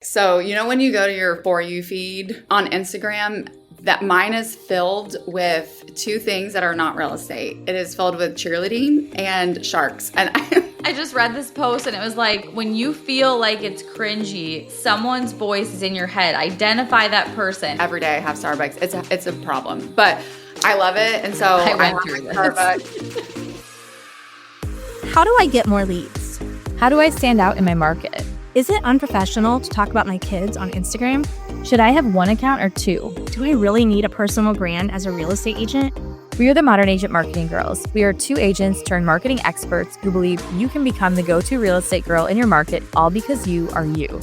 So, when you go to your For You feed on Instagram, that mine is filled with two things that are not real estate. It is filled with cheerleading and sharks. And I just read this post and it was like, when you feel like it's cringy, someone's voice is in your head. Identify that person. Every day I have Starbucks. It's a problem, but I love it. And so I went through this. Starbucks. How do I get more leads? How do I stand out in my market? Is it unprofessional to talk about my kids on Instagram? Should I have one account or two? Do I really need a personal brand as a real estate agent? We are the Modern Agent Marketing Girls. We are two agents turned marketing experts who believe you can become the go-to real estate girl in your market, all because you are you.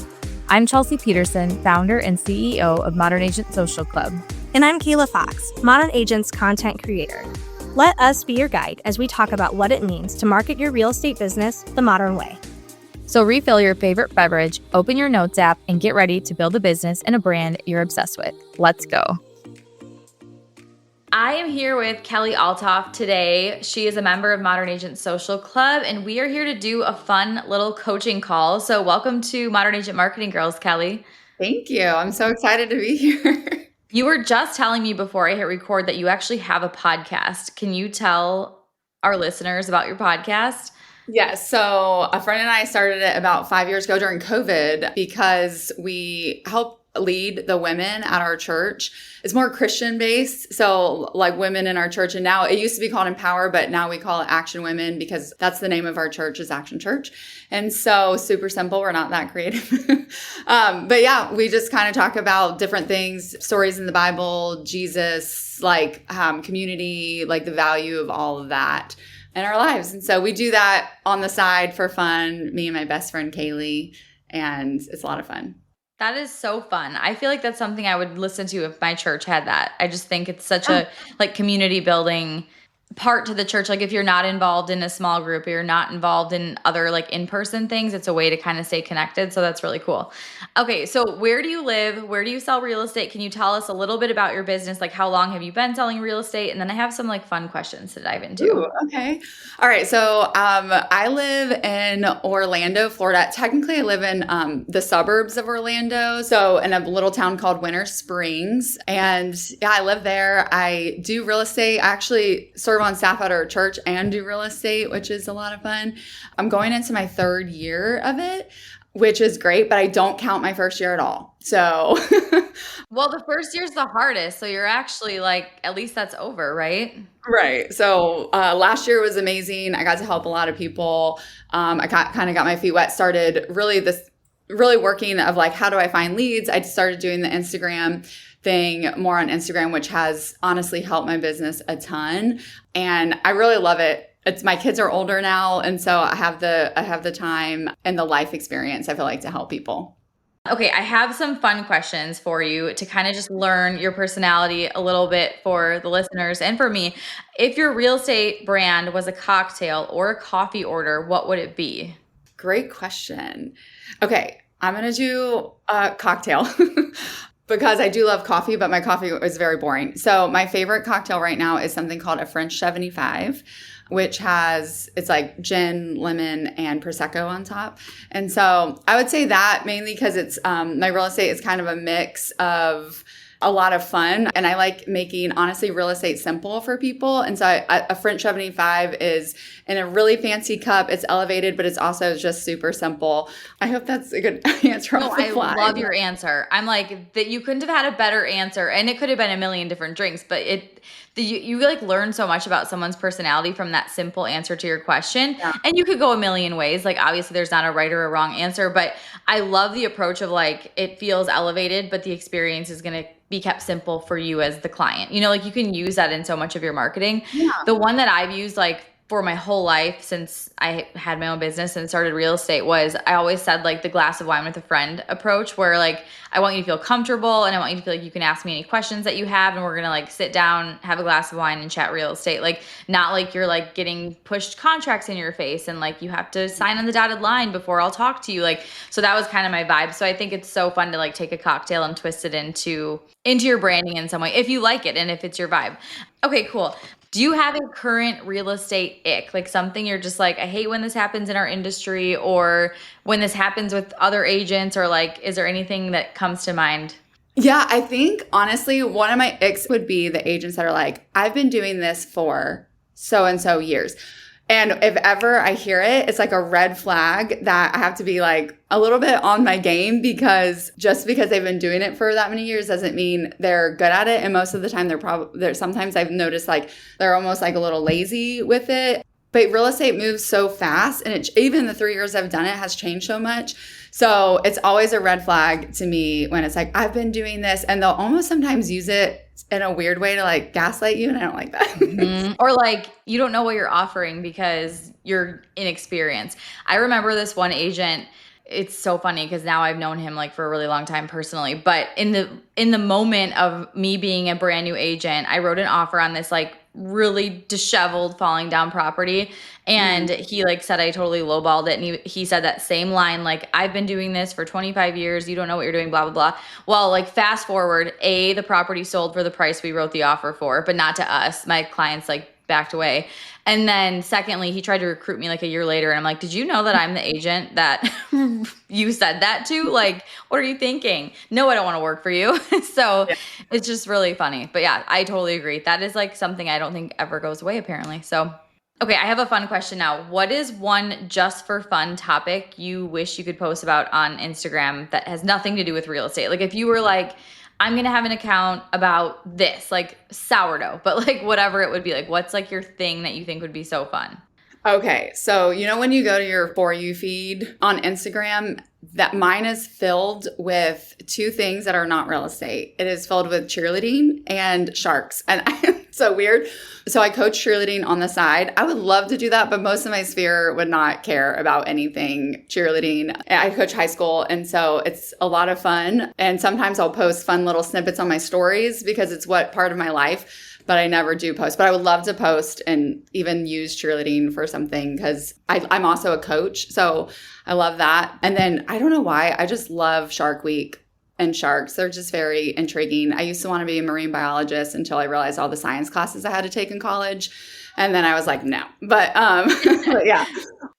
I'm Chelsea Peterson, founder and CEO of Modern Agent Social Club. And I'm Kayla Fox, Modern Agent's content creator. Let us be your guide as we talk about what it means to market your real estate business the modern way. So refill your favorite beverage, open your notes app, and get ready to build a business and a brand you're obsessed with. Let's go. I am here with Kelly Altoff today. She is a member of Modern Agent Social Club, and we are here to do a fun little coaching call. So welcome to Modern Agent Marketing Girls, Kelly. Thank you. I'm so excited to be here. You were just telling me before I hit record that you actually have a podcast. Can you tell our listeners about your podcast? Yes. So a friend and I started it about 5 years ago during COVID because we help lead the women at our church. It's more Christian based. So like women in our church. And now it used to be called Empower, but now we call it Action Women because that's the name of our church is Action Church. And so super simple. We're not that creative. But yeah, we just kind of talk about different things, stories in the Bible, Jesus, like community, like the value of all of that in our lives. And so we do that on the side for fun, me and my best friend Kaylee, and it's a lot of fun. That is so fun. I feel like that's something I would listen to if my church had that. I just think it's such a like community building part to the church. Like if you're not involved in a small group or you're not involved in other like in-person things, it's a way to kind of stay connected. So that's really cool. Okay. So where do you live? Where do you sell real estate? Can you tell us a little bit about your business? Like how long have you been selling real estate? And then I have some like fun questions to dive into. Ooh, okay. All right. So I live in Orlando, Florida. Technically I live in the suburbs of Orlando. So in a little town called Winter Springs. And yeah, I live there. I do real estate. I actually serve on staff at our church and do real estate, which is a lot of fun. I'm going into my third year of it, which is great, but I don't count my first year at all. So, well, the first year's the hardest. So you're actually like, at least that's over, right? Right. So last year was amazing. I got to help a lot of people. I kind of got my feet wet, started really working of like, how do I find leads? I started doing the Instagram thing more on Instagram, which has honestly helped my business a ton. And I really love it. My kids are older now. And so I have the time and the life experience, I feel like, to help people. Okay, I have some fun questions for you to kind of just learn your personality a little bit for the listeners and for me. If your real estate brand was a cocktail or a coffee order, what would it be? Great question. Okay, I'm going to do a cocktail because I do love coffee, but my coffee is very boring. So my favorite cocktail right now is something called a French 75. Which it's like gin, lemon, and Prosecco on top. And so I would say that mainly because it's my real estate is kind of a mix of a lot of fun. And I like making, honestly, real estate simple for people. And so a French 75 is in a really fancy cup. It's elevated, but it's also just super simple. I hope that's a good answer. No, I love your answer. I'm like, that you couldn't have had a better answer. And it could have been a million different drinks, but you like learn so much about someone's personality from that simple answer to your question. Yeah. And you could go a million ways. Like obviously there's not a right or a wrong answer, but I love the approach of like, it feels elevated, but the experience is going to be kept simple for you as the client. You know, like you can use that in so much of your marketing. Yeah. The one that I've used like for my whole life since I had my own business and started real estate was I always said like the glass of wine with a friend approach where like I want you to feel comfortable and I want you to feel like you can ask me any questions that you have and we're going to like sit down, have a glass of wine and chat real estate. Like not like you're like getting pushed contracts in your face and like you have to sign on the dotted line before I'll talk to you. Like, so that was kind of my vibe. So I think it's so fun to like take a cocktail and twist it into your branding in some way if you like it and if it's your vibe. Okay, cool. Do you have a current real estate ick? Like something you're just like, I hate when this happens in our industry, or when this happens with other agents, or like, is there anything that comes to mind? Yeah, I think honestly, one of my icks would be the agents that are like, I've been doing this for so and so years. And if ever I hear it, it's like a red flag that I have to be like a little bit on my game, because just because they've been doing it for that many years doesn't mean they're good at it. And most of the time sometimes I've noticed like they're almost like a little lazy with it. But real estate moves so fast, and even the 3 years I've done it has changed so much. So it's always a red flag to me when it's like, I've been doing this, and they'll almost sometimes use it in a weird way to like gaslight you. And I don't like that. Mm-hmm. Or like, you don't know what you're offering because you're inexperienced. I remember this one agent. It's so funny because now I've known him like for a really long time personally. But in the moment of me being a brand new agent, I wrote an offer on this like really disheveled, falling down property. And he like said I totally lowballed it. And he said that same line, like, I've been doing this for 25 years. You don't know what you're doing, blah, blah, blah. Well, like fast forward, the property sold for the price we wrote the offer for, but not to us. My clients like backed away. And then secondly, he tried to recruit me like a year later. And I'm like, did you know that I'm the agent that you said that to? Like, what are you thinking? No, I don't want to work for you. So It's just really funny. But yeah, I totally agree. That is like something I don't think ever goes away apparently. So, okay, I have a fun question now. What is one just for fun topic you wish you could post about on Instagram that has nothing to do with real estate? Like if you were like, I'm going to have an account about this, like sourdough, but like whatever it would be, like what's like your thing that you think would be so fun? Okay, so you know when you go to your For You feed on Instagram, that mine is filled with two things that are not real estate. It is filled with cheerleading and sharks. And it's so weird. So I coach cheerleading on the side. I would love to do that, but most of my sphere would not care about anything cheerleading. I coach high school, and so it's a lot of fun. And sometimes I'll post fun little snippets on my stories because it's what part of my life. But I never do post. But I would love to post and even use cheerleading for something, because I'm also a coach. So I love that. And then I don't know why, I just love Shark Week and sharks. They're just very intriguing. I used to want to be a marine biologist until I realized all the science classes I had to take in college. And then I was like, no. But, but yeah.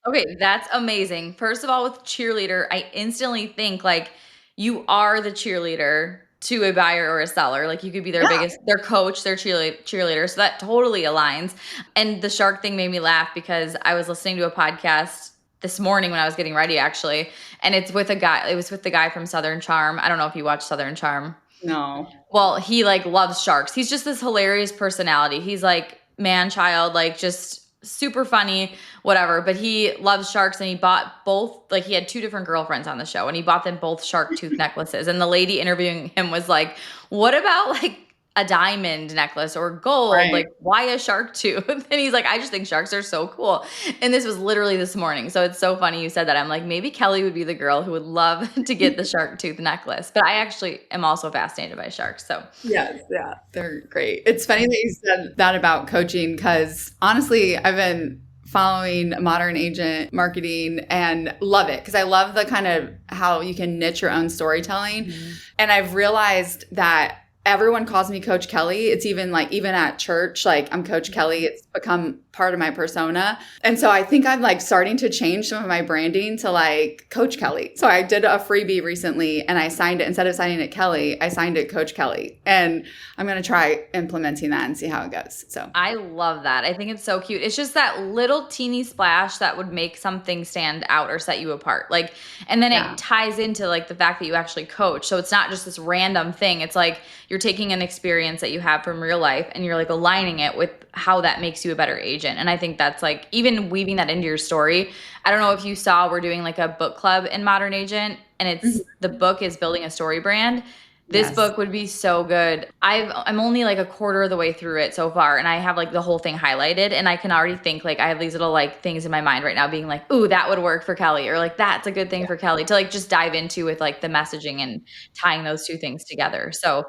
Okay, that's amazing. First of all, with cheerleader, I instantly think like you are the cheerleader to a buyer or a seller. Like you could be their biggest, their coach, their cheerleader. So that totally aligns. And the shark thing made me laugh because I was listening to a podcast this morning when I was getting ready actually. And it was with the guy from Southern Charm. I don't know if you watch Southern Charm. No. Well, he like loves sharks. He's just this hilarious personality. He's like man child, like just super funny, whatever. But he loves sharks, and he bought both, like he had two different girlfriends on the show, and he bought them both shark tooth necklaces. And the lady interviewing him was like, what about like a diamond necklace or gold? Right. Like why a shark tooth? And he's like, I just think sharks are so cool. And this was literally this morning. So it's so funny you said that. I'm like, maybe Kelly would be the girl who would love to get the shark tooth necklace. But I actually am also fascinated by sharks. So yes, yeah, they're great. It's funny that you said that about coaching, because honestly, I've been following Modern Agent marketing and love it, because I love the kind of how you can niche your own storytelling. Mm-hmm. And I've realized that everyone calls me Coach Kelly. It's even at church, like I'm Coach Kelly. It's become part of my persona. And so I think I'm like starting to change some of my branding to like Coach Kelly. So I did a freebie recently, and I signed it, instead of signing it Kelly, I signed it Coach Kelly. And I'm going to try implementing that and see how it goes. So I love that. I think it's so cute. It's just that little teeny splash that would make something stand out or set you apart. Like, and then it ties into like the fact that you actually coach. So it's not just this random thing. It's like you're taking an experience that you have from real life, and you're like aligning it with how that makes you a better agent. And I think that's like, even weaving that into your story. I don't know if you saw, we're doing like a book club in Modern Agent, and it's the book is Building a Story Brand. This book would be so good. I'm only like a quarter of the way through it so far, and I have like the whole thing highlighted, and I can already think like I have these little like things in my mind right now being like, ooh, that would work for Kelly, or like that's a good thing for Kelly to like just dive into with like the messaging and tying those two things together. So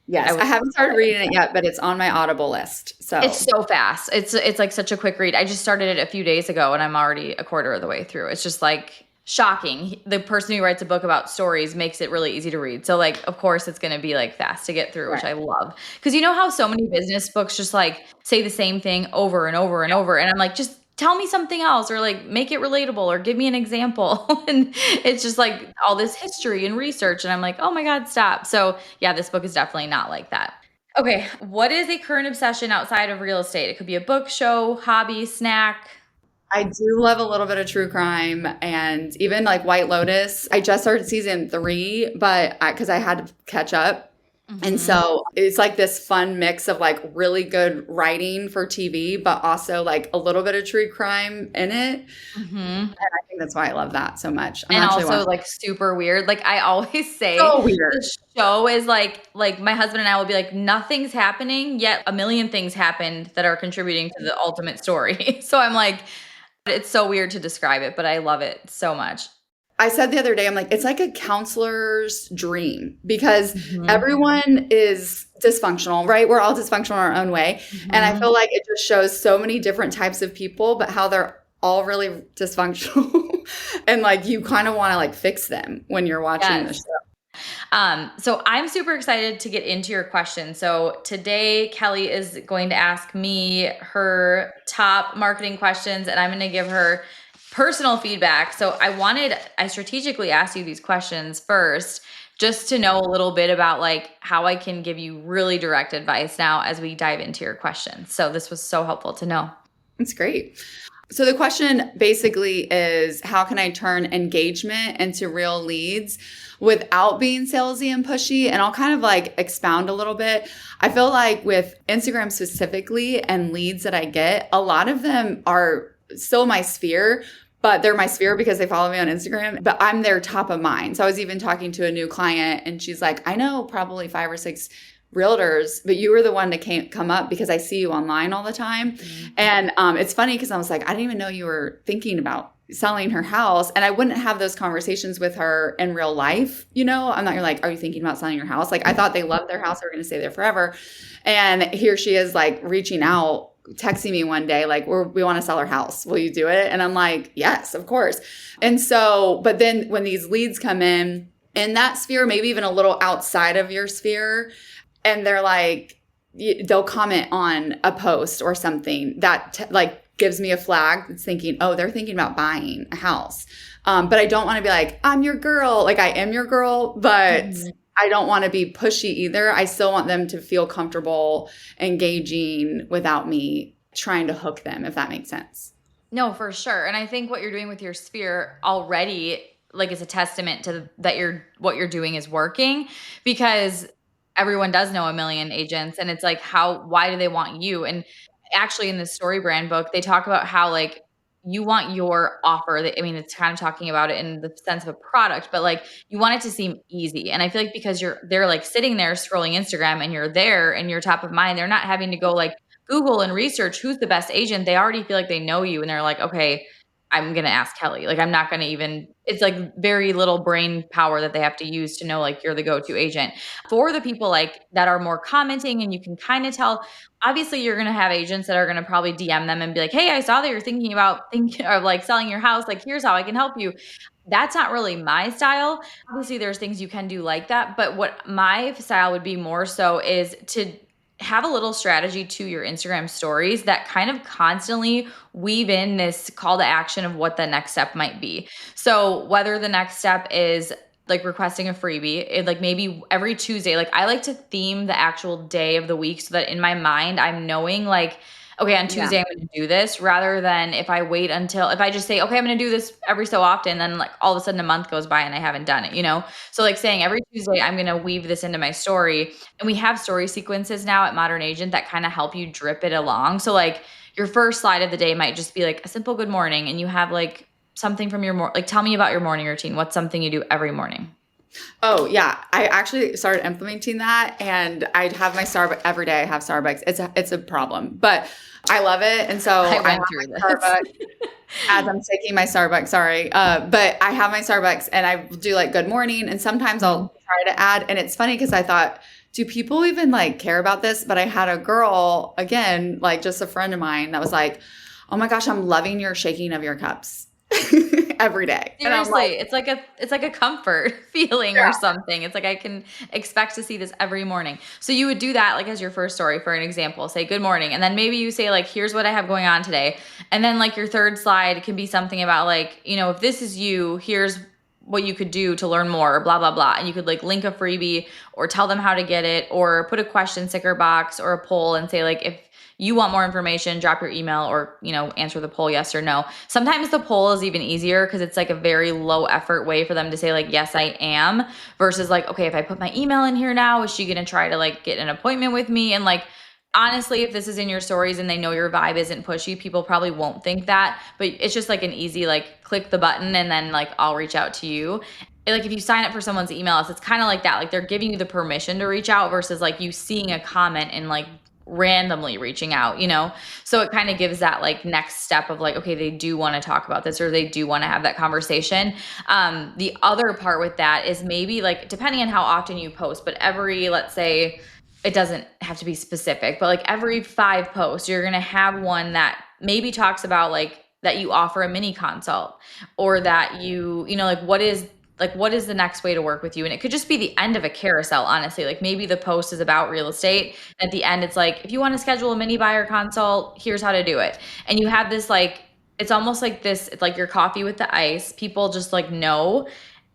yes, I haven't started reading it yet, but it's on my Audible list. So it's so fast. It's like such a quick read. I just started it a few days ago, and I'm already a quarter of the way through. It's just like shocking. The person who writes a book about stories makes it really easy to read. So like, of course it's going to be like fast to get through, which I love. Cause you know how so many business books just like say the same thing over and over and over. And I'm like, just tell me something else, or like make it relatable, or give me an example. And it's just like all this history and research. And I'm like, oh my God, stop. So yeah, this book is definitely not like that. Okay. What is a current obsession outside of real estate? It could be a book, show, hobby, snack. I do love a little bit of true crime and even like White Lotus. I just started season 3, but because I had to catch up. And so it's like this fun mix of like really good writing for TV, but also like a little bit of true crime in it. And I think that's why I love that so much. And also like super weird. Like I always say, so weird. The show is like my husband and I will be like, nothing's happening, yet a million things happened that are contributing to the ultimate story. So I'm like, it's so weird to describe it, but I love it so much. I said the other day, I'm like, it's like a counselor's dream because everyone is dysfunctional, right? We're all dysfunctional in our own way. And I feel like it just shows so many different types of people, but how they're all really dysfunctional. And like, you kind of want to like fix them when you're watching the show. So I'm super excited to get into your questions. So today Kelly is going to ask me her top marketing questions, and I'm going to give her personal feedback. So I strategically asked you these questions first just to know a little bit about like how I can give you really direct advice now as we dive into your questions. So this was so helpful to know. That's great. So the question basically is, how can I turn engagement into real leads without being salesy and pushy? And I'll kind of like expound a little bit. I feel like with Instagram specifically and leads that I get, a lot of them are still my sphere, but they're my sphere because they follow me on Instagram, but I'm their top of mind. So I was even talking to a new client and she's like, I know probably 5 or 6 realtors, but you were the one that come up because I see you online all the time. And it's funny because I was like, I didn't even know you were thinking about selling her house. And I wouldn't have those conversations with her in real life. You know, I'm not like, are you thinking about selling your house? Like I thought they loved their house. They were going to stay there forever. And here she is like reaching out, texting me one day, like, we want to sell our house. Will you do it? And I'm like, yes, of course. And so, but then when these leads come in that sphere, maybe even a little outside of your sphere, and they're like, they'll comment on a post or something that like gives me a flag that's thinking, oh, they're thinking about buying a house. But I don't want to be like, I'm your girl. Like I am your girl, but I don't want to be pushy either. I still want them to feel comfortable engaging without me trying to hook them, if that makes sense. No, for sure. And I think what you're doing with your sphere already, like, is a testament to that what you're doing is working, because everyone does know a million agents, and it's like, why do they want you? And actually in the Story Brand book, they talk about how like you want your offer. I mean, it's kind of talking about it in the sense of a product, but like you want it to seem easy. And I feel like because they're like sitting there scrolling Instagram and you're there and you're top of mind, they're not having to go like Google and research who's the best agent. They already feel like they know you, and they're like, okay, I'm going to ask Kelly. Like, I'm not going to even, it's like very little brain power that they have to use to know like you're the go-to agent. For the people like that are more commenting, and you can kind of tell, obviously you're going to have agents that are going to probably DM them and be like, hey, I saw that you're thinking of like selling your house. Like, here's how I can help you. That's not really my style. Obviously there's things you can do like that. But what my style would be more so is to have a little strategy to your Instagram stories that kind of constantly weave in this call to action of what the next step might be. So whether the next step is like requesting a freebie, like maybe every Tuesday, like I like to theme the actual day of the week so that in my mind, I'm knowing like, okay, on Tuesday, I'm going to do this, rather than if I just say, okay, I'm going to do this every so often, then like all of a sudden a month goes by and I haven't done it, you know? So like saying every Tuesday, I'm going to weave this into my story. And we have story sequences now at Modern Agent that kind of help you drip it along. So like your first slide of the day might just be like a simple good morning, and you have like something from your like, tell me about your morning routine. What's something you do every morning? Oh yeah. I actually started implementing that, and I'd have my Starbucks every day. I have Starbucks. It's a problem, but I love it. And so I went through this Starbucks as I'm taking my Starbucks. Sorry. But I have my Starbucks and I do like good morning. And sometimes I'll try to add, and it's funny because I thought, do people even like care about this? But I had a girl, again, like just a friend of mine, that was like, oh my gosh, I'm loving your shaking of your cups. every day. And I'm Seriously, like, it's like a comfort feeling or something. It's like I can expect to see this every morning. So you would do that like as your first story for an example, say good morning. And then maybe you say like, here's what I have going on today. And then like your third slide can be something about like, if this is you, here's what you could do to learn more, blah, blah, blah. And you could like link a freebie or tell them how to get it or put a question sticker box or a poll and say like, if you want more information, drop your email or, answer the poll yes or no. Sometimes the poll is even easier because it's like a very low effort way for them to say like, yes, I am, versus like, okay, if I put my email in here now, is she going to try to like get an appointment with me? And like, honestly, if this is in your stories and they know your vibe isn't pushy, people probably won't think that, but it's just like an easy, like click the button and then like, I'll reach out to you. And, like if you sign up for someone's email list, it's kind of like that. Like they're giving you the permission to reach out versus like you seeing a comment and like randomly reaching out. So it kind of gives that like next step of like, okay, they do want to talk about this or they do want to have that conversation. The other part with that is maybe like, depending on how often you post, but let's say it doesn't have to be specific, but like every 5 posts, you're going to have one that maybe talks about like that you offer a mini consult or that what is the next way to work with you? And it could just be the end of a carousel, honestly. Like maybe the post is about real estate. At the end, it's like, if you want to schedule a mini buyer consult, here's how to do it. And you have this like, it's almost like this, it's like your coffee with the ice. People just like know,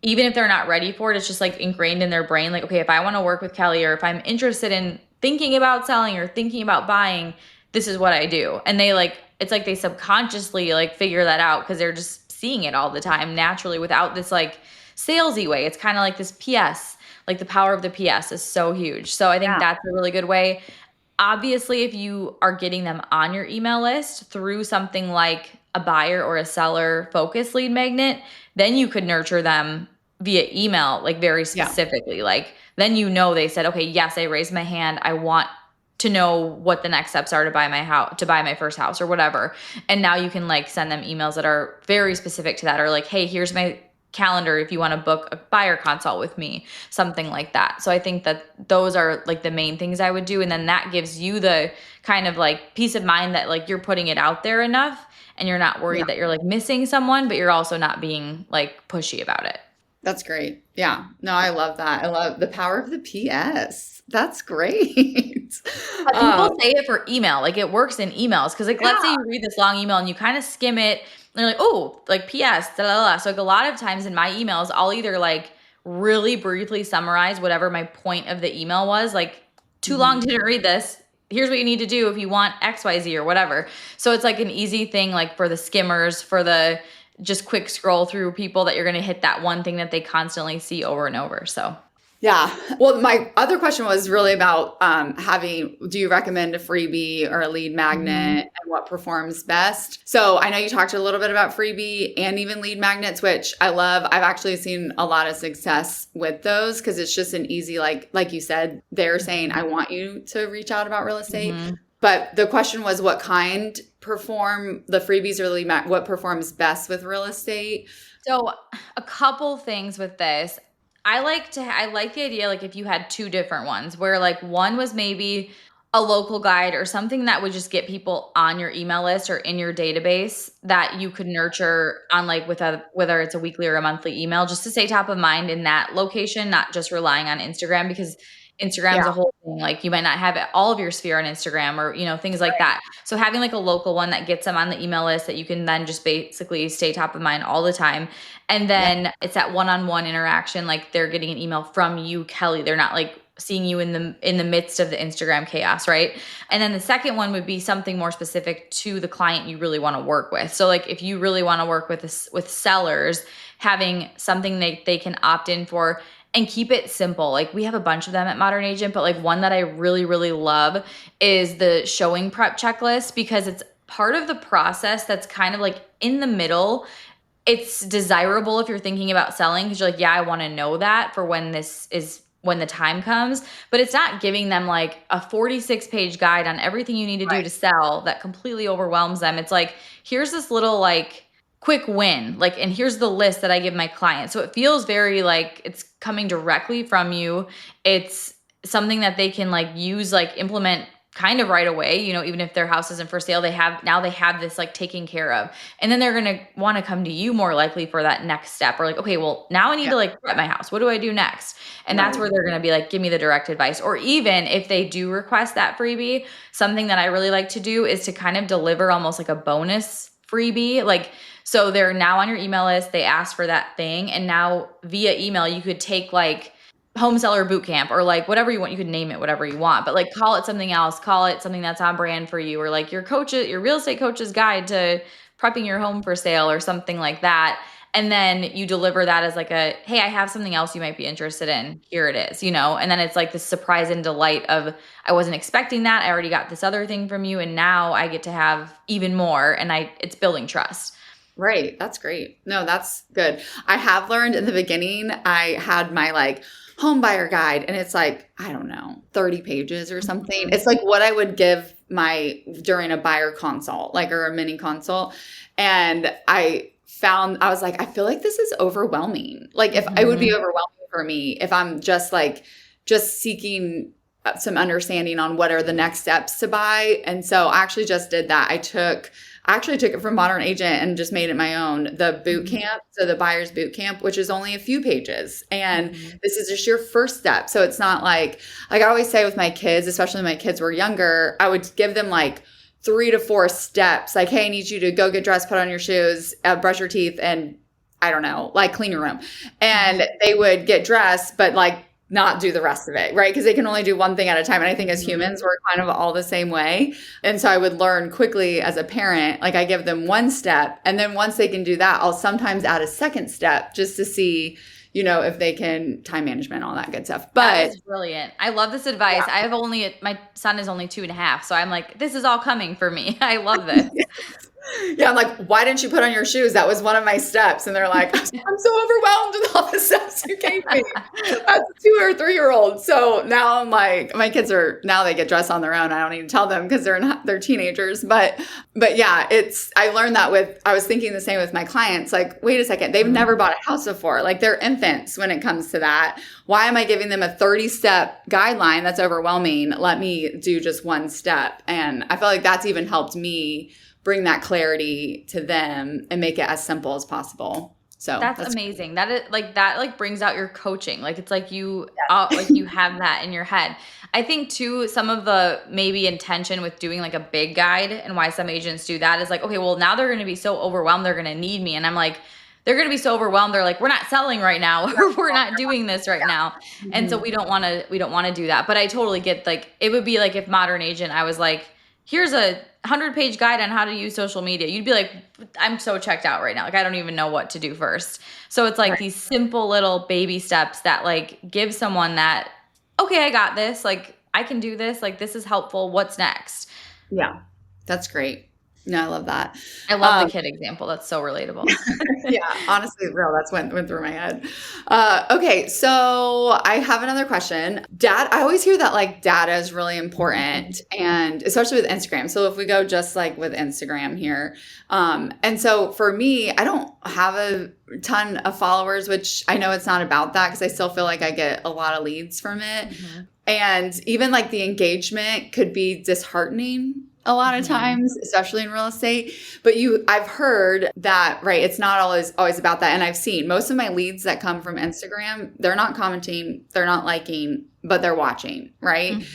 even if they're not ready for it, it's just like ingrained in their brain. Like, okay, if I want to work with Kelly or if I'm interested in thinking about selling or thinking about buying, this is what I do. And they like, it's like they subconsciously like figure that out because they're just seeing it all the time naturally without this like salesy way. It's kind of like this PS, like the power of the PS is so huge. So I think that's a really good way. Obviously, if you are getting them on your email list through something like a buyer or a seller focus lead magnet, then you could nurture them via email, like very specifically. Like then they said, okay, yes, I raised my hand. I want to know what the next steps are to buy my house, to buy my first house or whatever. And now you can like send them emails that are very specific to that or like, hey, here's my calendar if you want to book a buyer consult with me, something like that. So I think that those are like the main things I would do. And then that gives you the kind of like peace of mind that like you're putting it out there enough and you're not worried that you're like missing someone, but you're also not being like pushy about it. That's great. Yeah. No, I love that. I love the power of the PS. That's great. But people say it for email. Like it works in emails. Cause like, let's say you read this long email and you kind of skim it and you're like, oh, like PS, da, da, da. So like a lot of times in my emails, I'll either like really briefly summarize whatever my point of the email was, like too long, didn't read this. Here's what you need to do if you want XYZ or whatever. So it's like an easy thing, like for the skimmers, for the just quick scroll through people that you're going to hit that one thing that they constantly see over and over. So yeah. Well, my other question was really about do you recommend a freebie or a lead magnet and what performs best? So I know you talked a little bit about freebie and even lead magnets, which I love. I've actually seen a lot of success with those because it's just an easy, like you said, they're saying, I want you to reach out about real estate. But the question was what kind perform the freebies or lead what performs best with real estate? So a couple things with this. I like the idea, like if you had 2 different ones where like one was maybe a local guide or something that would just get people on your email list or in your database that you could nurture on like whether it's a weekly or a monthly email just to stay top of mind in that location, not just relying on Instagram because Instagram's a whole thing. Like you might not have all of your sphere on Instagram or, things like that. So having like a local one that gets them on the email list that you can then just basically stay top of mind all the time. And then it's that one-on-one interaction. Like they're getting an email from you, Kelly. They're not like seeing you in the midst of the Instagram chaos, right? And then the second one would be something more specific to the client you really want to work with. So like if you really want to work with sellers, having something they can opt in for and keep it simple. Like we have a bunch of them at Modern Agent, but like one that I really, really love is the showing prep checklist because it's part of the process that's kind of like in the middle. It's desirable if you're thinking about selling because you're like, yeah, I want to know that for when the time comes, but it's not giving them like a 46-page guide on everything you need to do to sell that completely overwhelms them. It's like, here's this little like quick win, like, and here's the list that I give my clients. So it feels very like it's coming directly from you. It's something that they can like use, like implement kind of right away, even if their house isn't for sale, they have this like taken care of. And then they're going to want to come to you more likely for that next step, or like, okay, well, now I need to like prep my house. What do I do next? And that's where they're going to be like, give me the direct advice. Or even if they do request that freebie, something that I really like to do is to kind of deliver almost like a bonus freebie. Like, so they're now on your email list, they ask for that thing. And now via email, you could take like home seller boot camp or like whatever you want. You could name it whatever you want, but like call it something else, call it something that's on brand for you, or like your real estate coach's guide to prepping your home for sale or something like that. And then you deliver that as like a, hey, I have something else you might be interested in. Here it is, and then it's like the surprise and delight of, I wasn't expecting that. I already got this other thing from you. And now I get to have even more. And it's building trust. Right. That's great. No, that's good. I have learned in the beginning, I had my like home buyer guide, and it's like, I don't know, 30 pages or something. It's like what I would give during a buyer consult, like, or a mini consult. And I was like, I feel like this is overwhelming. Like if it would be overwhelming for me if I'm just seeking some understanding on what are the next steps to buy. And so I actually just did that. I actually took it from Modern Agent and just made it my own, the boot camp. So the buyer's boot camp, which is only a few pages. And this is just your first step. So it's not like I always say with my kids, especially when my kids were younger, I would give them like 3 to 4 steps. Like, hey, I need you to go get dressed, put on your shoes, brush your teeth, and I don't know, like clean your room. And they would get dressed, but like not do the rest of it, right? Because they can only do one thing at a time. And I think as humans, we're kind of all the same way. And so I would learn quickly as a parent, like I give them one step. And then once they can do that, I'll sometimes add a second step just to see, if they can time management, all that good stuff. But that is brilliant. I love this advice. Yeah. My son is only 2.5. So I'm like, this is all coming for me. I love this. Yeah, I'm like, why didn't you put on your shoes? That was one of my steps. And they're like, I'm so overwhelmed with all the steps you gave me. That's a 2 or 3-year-old. So now I'm like, my kids now they get dressed on their own. I don't need to tell them because they're teenagers. But yeah, I learned that I was thinking the same with my clients. Like, wait a second, they've never bought a house before. Like they're infants when it comes to that. Why am I giving them a 30-step guideline that's overwhelming? Let me do just one step. And I feel like that's even helped me bring that clarity to them and make it as simple as possible. So that's amazing. That is that brings out your coaching. Like it's like you have that in your head. I think too, some of the maybe intention with doing like a big guide and why some agents do that is like, okay, well now they're going to be so overwhelmed. They're going to need me. And I'm like, they're going to be so overwhelmed. They're like, we're not selling right now. Or we're not doing this right now. And so we don't want to do that. But I totally get like, it would be like if Modern Agent, I was like, here's a 100-page guide on how to use social media. You'd be like, I'm so checked out right now. Like, I don't even know what to do first. So it's like these simple little baby steps that like give someone that, okay, I got this. Like, I can do this. Like, this is helpful. What's next? Yeah, that's great. No, I love that. I love the kid example. That's so relatable. Yeah, honestly, that's went through my head. Okay, so I have another question. I always hear that like data is really important, and especially with Instagram. So if we go just like with Instagram here, and so for me, I don't have a ton of followers, which I know it's not about that because I still feel like I get a lot of leads from it, and even like the engagement could be disheartening a lot of times, especially in real estate. But I've heard that, right, it's not always about that. And I've seen most of my leads that come from Instagram, they're not commenting, they're not liking, but they're watching, right?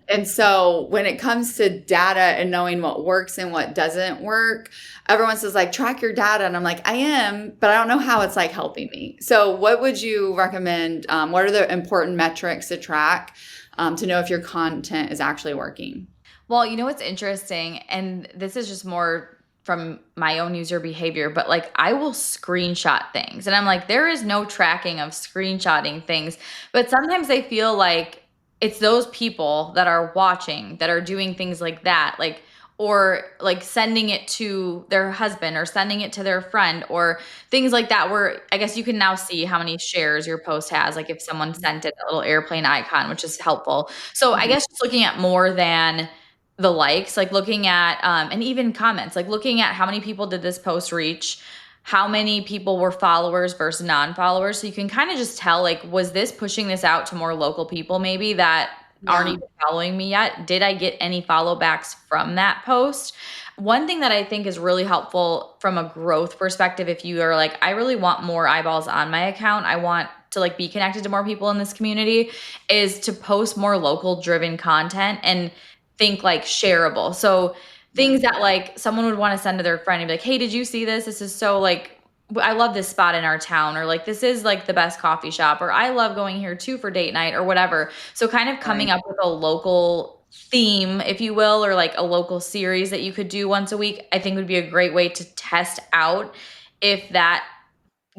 And so when it comes to data and knowing what works and what doesn't work, everyone says like, track your data. And I'm like, I am, but I don't know how it's like helping me. So what would you recommend? What are the important metrics to track to know if your content is actually working? Well, you know what's interesting, and this is just more from my own user behavior, but like I will screenshot things. And I'm like, there is no tracking of screenshotting things. But sometimes I feel like it's those people that are watching that are doing things like that, like, or like sending it to their husband or sending it to their friend or things like that, where I guess you can now see how many shares your post has, like if someone sent it, a little airplane icon, which is helpful. So I guess just looking at more than the likes, like looking at, and even comments, like looking at how many people did this post reach, how many people were followers versus non-followers. So you can kind of just tell, like, was this pushing this out to more local people maybe that aren't even following me yet. Did I get any follow backs from that post? One thing that I think is really helpful from a growth perspective, if you are like, I really want more eyeballs on my account, I want to like be connected to more people in this community, is to post more local driven content and think like shareable. So things that like someone would want to send to their friend and be like, hey, did you see this? This is so like, I love this spot in our town, or like, this is like the best coffee shop, or I love going here too for date night or whatever. So kind of coming up with a local theme, if you will, or like a local series that you could do once a week, I think would be a great way to test out if that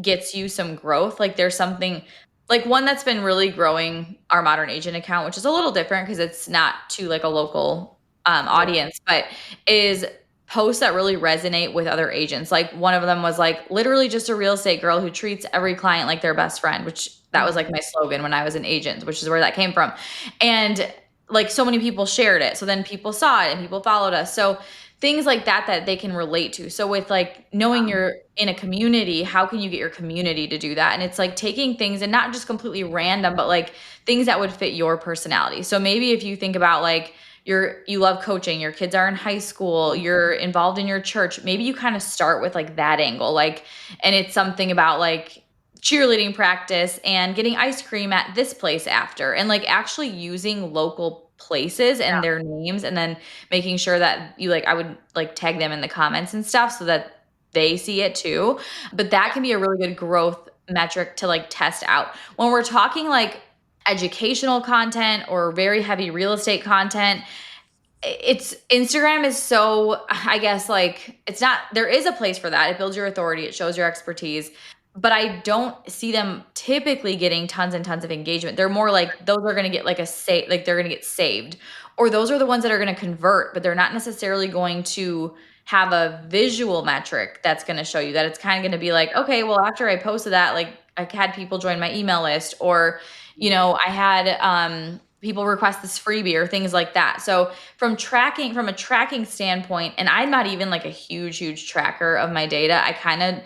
gets you some growth. Like there's something like one that's been really growing, our Modern Agent account, which is a little different because it's not to like a local audience, but is posts that really resonate with other agents. Like one of them was like literally just a real estate girl who treats every client like their best friend, which that was like my slogan when I was an agent, which is where that came from. And like so many people shared it. So then people saw it and people followed us. So things like that they can relate to. So with like knowing you're in a community, how can you get your community to do that? And it's like taking things and not just completely random, but like things that would fit your personality. So maybe if you think about like you love coaching, your kids are in high school, you're involved in your church, maybe you kind of start with like that angle, like, and it's something about like cheerleading practice and getting ice cream at this place after, and like actually using local places and their names, and then making sure that you like, I would like tag them in the comments and stuff so that they see it too. But that can be a really good growth metric to like test out. When we're talking like educational content or very heavy real estate content, it's Instagram is so, I guess, like it's not, there is a place for that. It builds your authority, it shows your expertise, but I don't see them typically getting tons and tons of engagement. They're more like those are going to get like like they're going to get saved, or those are the ones that are going to convert, but they're not necessarily going to have a visual metric that's going to show you that. It's kind of going to be like, okay, well, after I posted that, like I had people join my email list, or, you know, I had people request this freebie or things like that. So from a tracking standpoint, and I'm not even like a huge tracker of my data. I kind of,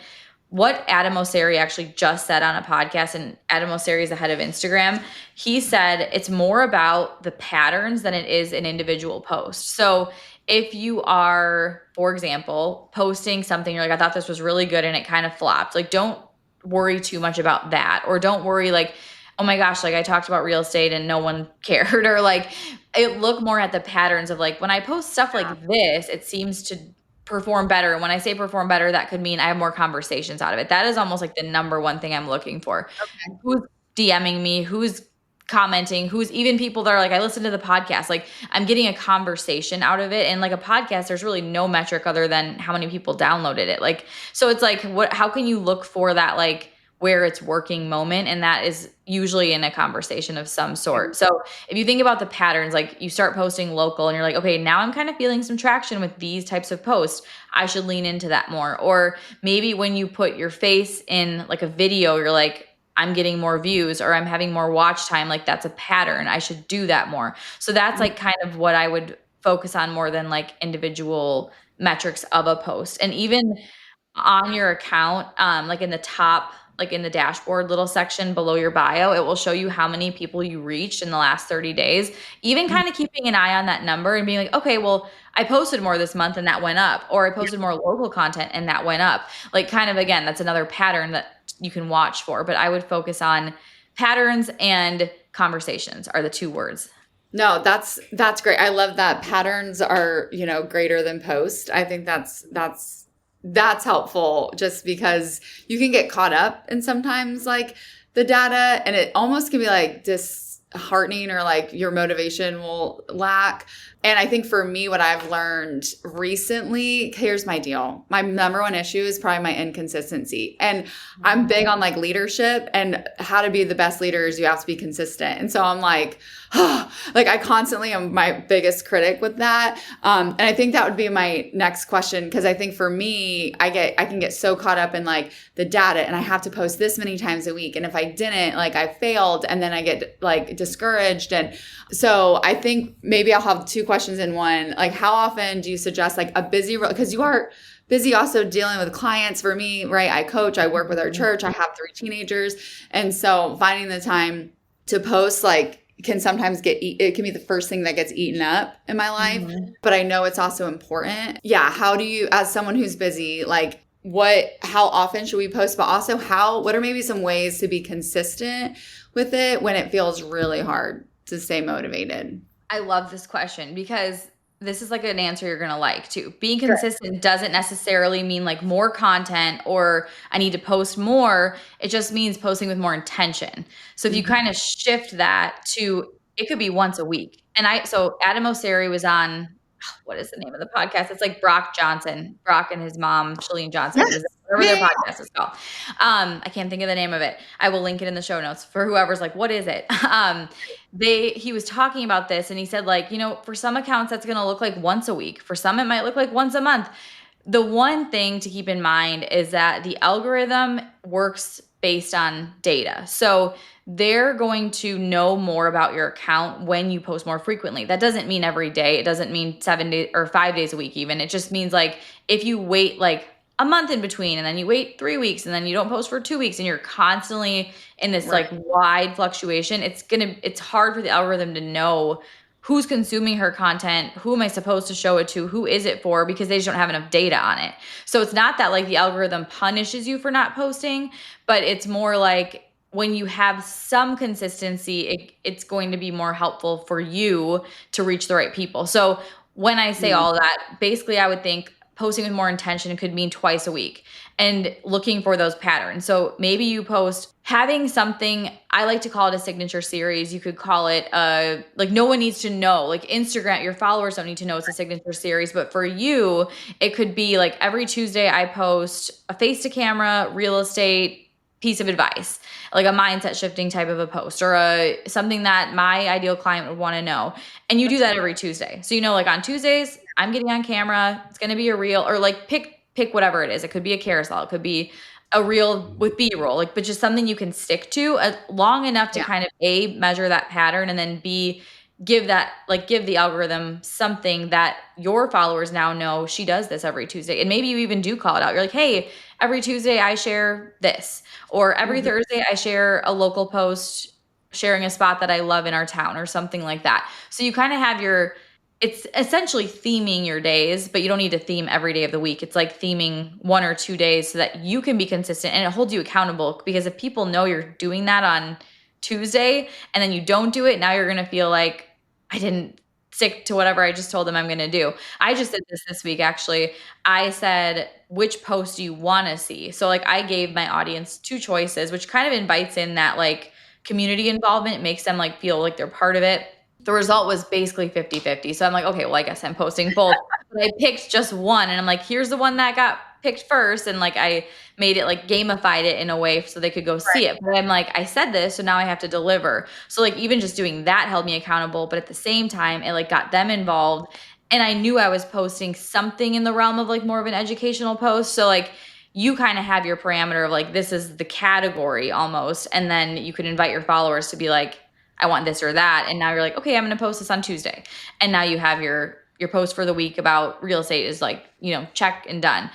what Adam Mosseri actually just said on a podcast, and Adam Mosseri is the head of Instagram, he said it's more about the patterns than it is an individual post. So if you are, for example, posting something, you're like, I thought this was really good and it kind of flopped, like don't worry too much about that, or don't worry like, oh my gosh, like I talked about real estate and no one cared, or like look more at the patterns of like, when I post stuff like this, it seems to perform better. And when I say perform better, that could mean I have more conversations out of it. That is almost like the number one thing I'm looking for. Okay. Who's DMing me, who's commenting, who's even people that are like, I listened to the podcast, like I'm getting a conversation out of it. And like a podcast, there's really no metric other than how many people downloaded it. Like, so it's like, how can you look for that, like where it's working moment? And that is usually in a conversation of some sort. So if you think about the patterns, like you start posting local and you're like, okay, now I'm kind of feeling some traction with these types of posts, I should lean into that more. Or maybe when you put your face in like a video, you're like, I'm getting more views or I'm having more watch time. Like that's a pattern. I should do that more. So that's like kind of what I would focus on more than like individual metrics of a post. And even on your account, like in the top, like in the dashboard little section below your bio, it will show you how many people you reached in the last 30 days, even kind of keeping an eye on that number and being like, okay, well, I posted more this month and that went up, or I posted more local content and that went up. Like kind of, again, that's another pattern that you can watch for, but I would focus on patterns and conversations are the two words. No, that's great. I love that patterns are, you know, greater than post. I think that's helpful just because you can get caught up in sometimes like the data, and it almost can be like disheartening, or like your motivation will lack. And I think for me, what I've learned recently, here's my deal. My number one issue is probably my inconsistency. And I'm big on like leadership, and how to be the best leaders, you have to be consistent. And so I'm like, like I constantly am my biggest critic with that. And I think that would be my next question. Cause I think for me, I can get so caught up in like the data, and I have to post this many times a week. And if I didn't, like I failed, and then I get like discouraged. And so I think maybe I'll have two questions in one. Like how often do you suggest like a busy, because you are busy also dealing with clients. For me, right? I coach, I work with our church, I have 3 teenagers. And so finding the time to post like can sometimes it can be the first thing that gets eaten up in my life, but I know it's also important. Yeah. How do you, as someone who's busy, like how often should we post, but also what are maybe some ways to be consistent with it when it feels really hard to stay motivated? I love this question because this is like an answer you're going to like too. Being consistent doesn't necessarily mean like more content or I need to post more. It just means posting with more intention. So if you kind of shift that to, it could be once a week. So Adam Osseri was on, what is the name of the podcast? It's like Brock and his mom, Shalene Johnson, whatever their podcast is called. I can't think of the name of it. I will link it in the show notes for whoever's like, what is it? He was talking about this and he said like, for some accounts that's going to look like once a week. For some, it might look like once a month. The one thing to keep in mind is that the algorithm works based on data. So they're going to know more about your account when you post more frequently. That doesn't mean every day. It doesn't mean 7 days or 5 days a week even. It just means like if you wait like a month in between and then you wait 3 weeks and then you don't post for 2 weeks and you're constantly in this like wide fluctuation, it's hard for the algorithm to know who's consuming her content, who am I supposed to show it to, who is it for, because they just don't have enough data on it. So it's not that like the algorithm punishes you for not posting, but it's more like when you have some consistency, it's going to be more helpful for you to reach the right people. So when I say all that, basically I would think posting with more intention could mean twice a week and looking for those patterns. So maybe you post having something, I like to call it a signature series. You could call it like no one needs to know, like Instagram, your followers don't need to know it's a signature series. But for you, it could be like every Tuesday I post a face to camera, real estate piece of advice, like a mindset shifting type of a post or something that my ideal client would want to know. And you do that every Tuesday. So, like on Tuesdays, I'm getting on camera. It's going to be a reel or like pick whatever it is. It could be a carousel. It could be a reel with B-roll, but just something you can stick to long enough to kind of measure that pattern and then give the algorithm something that your followers now know she does this every Tuesday. And maybe you even do call it out. You're like, hey, every Tuesday I share this, or every Thursday I share a local post sharing a spot that I love in our town or something like that. So you kind of have it's essentially theming your days, but you don't need to theme every day of the week. It's like theming 1 or 2 days so that you can be consistent and it holds you accountable, because if people know you're doing that on Tuesday and then you don't do it, now you're going to feel like I didn't stick to whatever I just told them I'm going to do. I just did this week, actually. I said, which post do you want to see? So like I gave my audience 2 choices, which kind of invites in that like community involvement. It makes them like feel like they're part of it. The result was basically 50-50. So I'm like, okay, well, I guess I'm posting both. But I picked just one and I'm like, here's the one that got picked first. And like, I made it like gamified it in a way so they could go see it. But I'm like, I said this, so now I have to deliver. So like, even just doing that held me accountable. But at the same time, it like got them involved. And I knew I was posting something in the realm of like more of an educational post. So like, you kind of have your parameter of like, this is the category almost. And then you could invite your followers to be like, I want this or that. And now you're like, okay, I'm going to post this on Tuesday. And now you have your post for the week about real estate is like, check and done.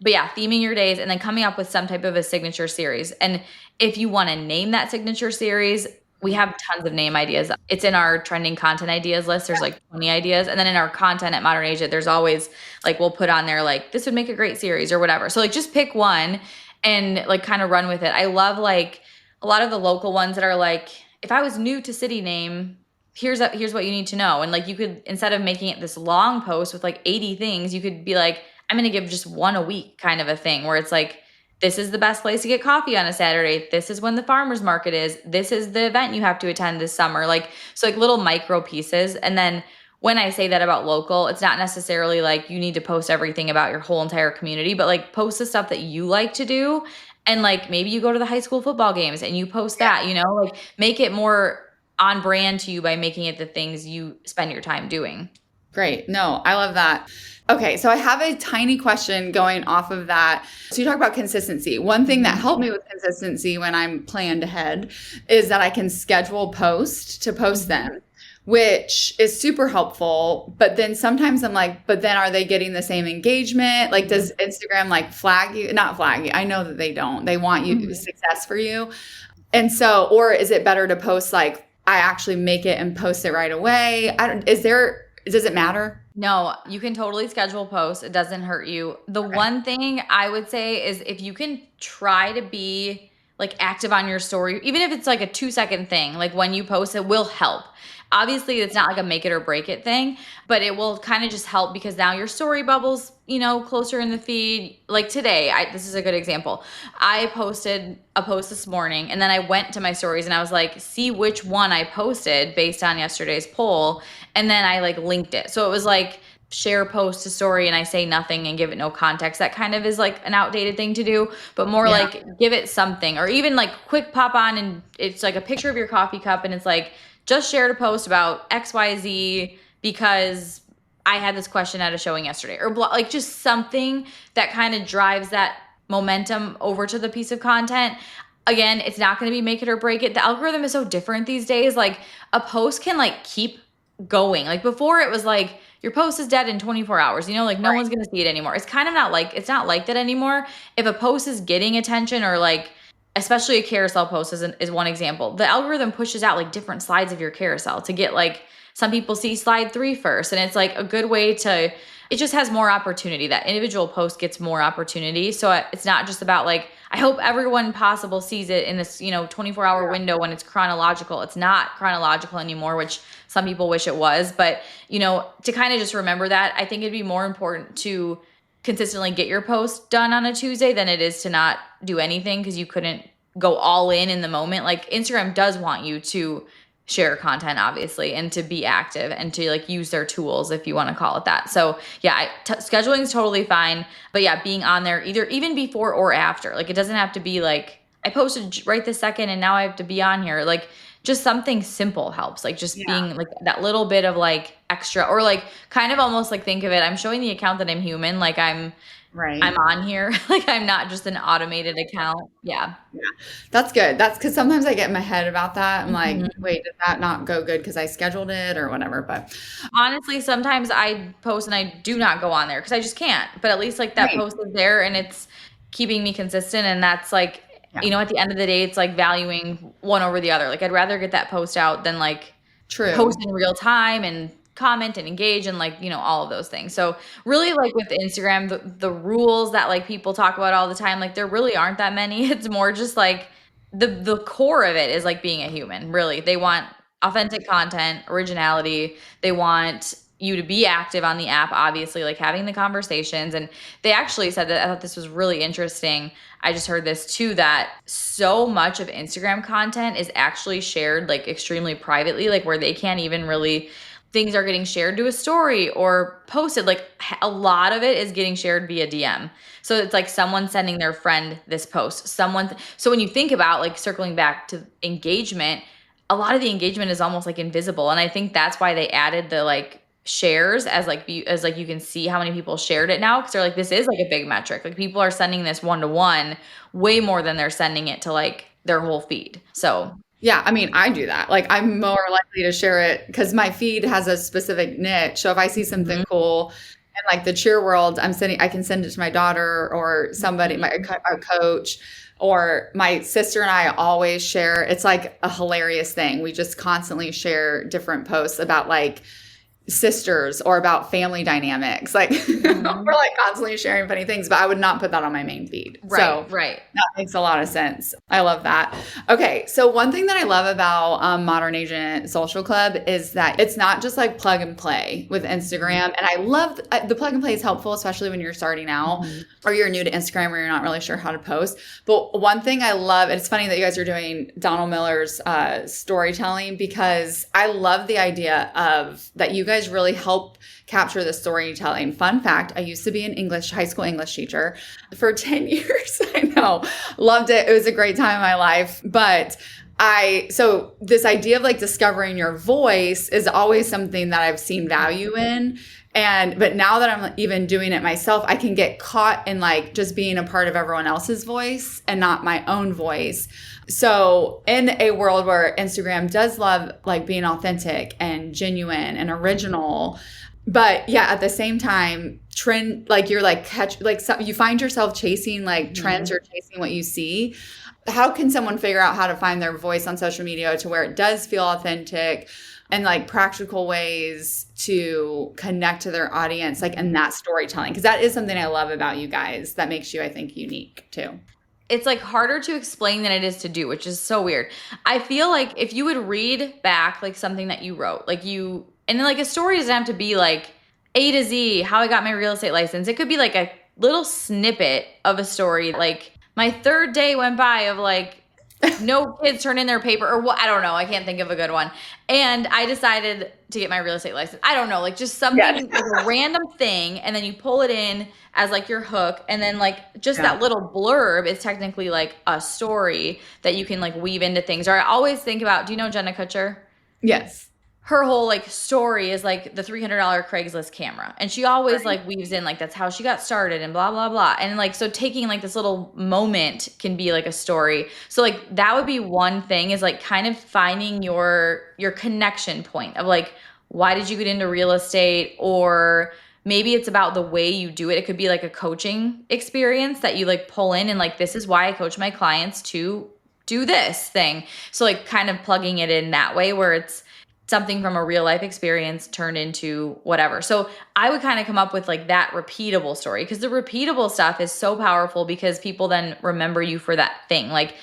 But yeah, theming your days and then coming up with some type of a signature series. And if you want to name that signature series, we have tons of name ideas. It's in our trending content ideas list. There's like 20 ideas. And then in our content at Modern Agent, there's always like, we'll put on there like, this would make a great series or whatever. So like, just pick one and like kind of run with it. I love like a lot of the local ones that are like, if I was new to city name, here's what you need to know. And like, you could, instead of making it this long post with like 80 things, you could be like, I'm going to give just one a week kind of a thing where it's like, this is the best place to get coffee on a Saturday. This is when the farmer's market is. This is the event you have to attend this summer. Like, so like little micro pieces. And then when I say that about local, it's not necessarily like you need to post everything about your whole entire community, but like post the stuff that you like to do. And like, maybe you go to the high school football games and you post that, like make it more on brand to you by making it the things you spend your time doing. Great. No, I love that. Okay. So I have a tiny question going off of that. So you talk about consistency. One thing that helped me with consistency when I'm planned ahead is that I can schedule posts to post them, which is super helpful. But then sometimes I'm like, but then are they getting the same engagement? Like, does Instagram like flag you? Not flag you. I know that they don't. They want you success for you. And so, or is it better to post like I actually make it and post it right away? Does it matter? No, you can totally schedule posts. It doesn't hurt you. The one thing I would say is if you can try to be like active on your story, even if it's like a 2-second thing, like when you post, it will help. Obviously, it's not like a make it or break it thing, but it will kind of just help because now your story bubbles, closer in the feed. Like today, this is a good example. I posted a post this morning and then I went to my stories and I was like, see which one I posted based on yesterday's poll. And then I like linked it. So it was like share post to story and I say nothing and give it no context. That kind of is like an outdated thing to do, but more like give it something, or even like quick pop on and it's like a picture of your coffee cup and it's like, just shared a post about XYZ because I had this question at a showing yesterday, or like just something that kind of drives that momentum over to the piece of content. Again, it's not going to be make it or break it. The algorithm is so different these days. Like a post can like keep going. Like before it was like your post is dead in 24 hours, like no one's going to see it anymore. It's kind of it's not like that anymore. If a post is getting attention, or like, especially a carousel post is one example, the algorithm pushes out like different slides of your carousel to get like, some people see slide 3 first. And it's like a good way to, it just has more opportunity. That individual post gets more opportunity. So it's not just about like, I hope everyone possible sees it in this, 24-hour window when it's chronological. It's not chronological anymore, which some people wish it was. But, to kind of just remember that, I think it'd be more important to consistently get your post done on a Tuesday than it is to not do anything because you couldn't go all in the moment. Like Instagram does want you to share content, obviously, and to be active and to like use their tools, if you want to call it that. So yeah, scheduling is totally fine. But yeah, being on there even before or after, like it doesn't have to be like I posted right this second and now I have to be on here. Like just something simple helps. Like just being like that little bit of like extra, or like kind of almost like think of it, I'm showing the account that I'm human. Like I'm on here. Like I'm not just an automated account. Yeah. That's good. That's because sometimes I get in my head about that. I'm like, wait, did that not go good because I scheduled it or whatever? But honestly, sometimes I post and I do not go on there because I just can't. But at least like that post is there and it's keeping me consistent. And that's like, at the end of the day, it's like valuing one over the other. Like I'd rather get that post out than like post in real time and comment and engage and like, all of those things. So really like with Instagram, the rules that like people talk about all the time, like there really aren't that many. It's more just like the core of it is like being a human, really. They want authentic content, originality. They want you to be active on the app, obviously, like having the conversations. And they actually said that, I thought this was really interesting. I just heard this too, that so much of Instagram content is actually shared like extremely privately, like where they can't even really, things are getting shared to a story or posted. Like a lot of it is getting shared via DM. So it's like someone sending their friend this post, so when you think about like circling back to engagement, a lot of the engagement is almost like invisible. And I think that's why they added the like shares as you can see how many people shared it now. Cause they're like, this is like a big metric. Like people are sending this 1-to-1 way more than they're sending it to like their whole feed. So yeah, I mean, I do that. Like I'm more likely to share it because my feed has a specific niche. So if I see something cool in like the cheer world, I can send it to my daughter or somebody, a coach, or my sister and I always share. It's like a hilarious thing. We just constantly share different posts about like sisters or about family dynamics. Like we're like constantly sharing funny things, but I would not put that on my main feed. Right. That makes a lot of sense. I love that. Okay. So one thing that I love about Modern Agent Social Club is that it's not just like plug and play with Instagram. And I love the plug and play is helpful, especially when you're starting out or you're new to Instagram or you're not really sure how to post. But one thing I love, and it's funny that you guys are doing Donald Miller's storytelling, because I love the idea of that you guys really help capture the storytelling. Fun fact, I used to be an high school English teacher for 10 years. I know. Loved it. It was a great time in my life. But so this idea of like discovering your voice is always something that I've seen value in. But now that I'm even doing it myself, I can get caught in like just being a part of everyone else's voice and not my own voice. So in a world where Instagram does love like being authentic and genuine and original, but yeah, at the same time, trend, like you're like you find yourself chasing like trends or chasing what you see. how can someone figure out how to find their voice on social media to where it does feel authentic, and like practical ways to connect to their audience, like in that storytelling? Because that is something I love about you guys that makes you, I think, unique too. It's like harder to explain than it is to do, which is so weird. I feel like if you would read back like something that you wrote, and then like a story doesn't have to be like A to Z, how I got my real estate license. It could be like a little snippet of a story. Like my third day went by of like no kids turned in their paper, or what, I don't know. I can't think of a good one. And I decided to get my real estate license. I don't know, like just something, like a random thing. And then you pull it in as like your hook. And then like just that little blurb is technically like a story that you can like weave into things. Or I always think about, do you know Jenna Kutcher? Yes. Her whole like story is like the $300 Craigslist camera. And she always like weaves in like that's how she got started and blah, blah, blah. And like, so taking like this little moment can be like a story. So like that would be one thing, is like kind of finding your connection point of like, why did you get into real estate? Or maybe it's about the way you do it. It could be like a coaching experience that you like pull in and like, this is why I coach my clients to do this thing. So like kind of plugging it in that way where it's something from a real life experience turned into whatever. So I would kind of come up with like that repeatable story, because the repeatable stuff is so powerful because people then remember you for that thing. Like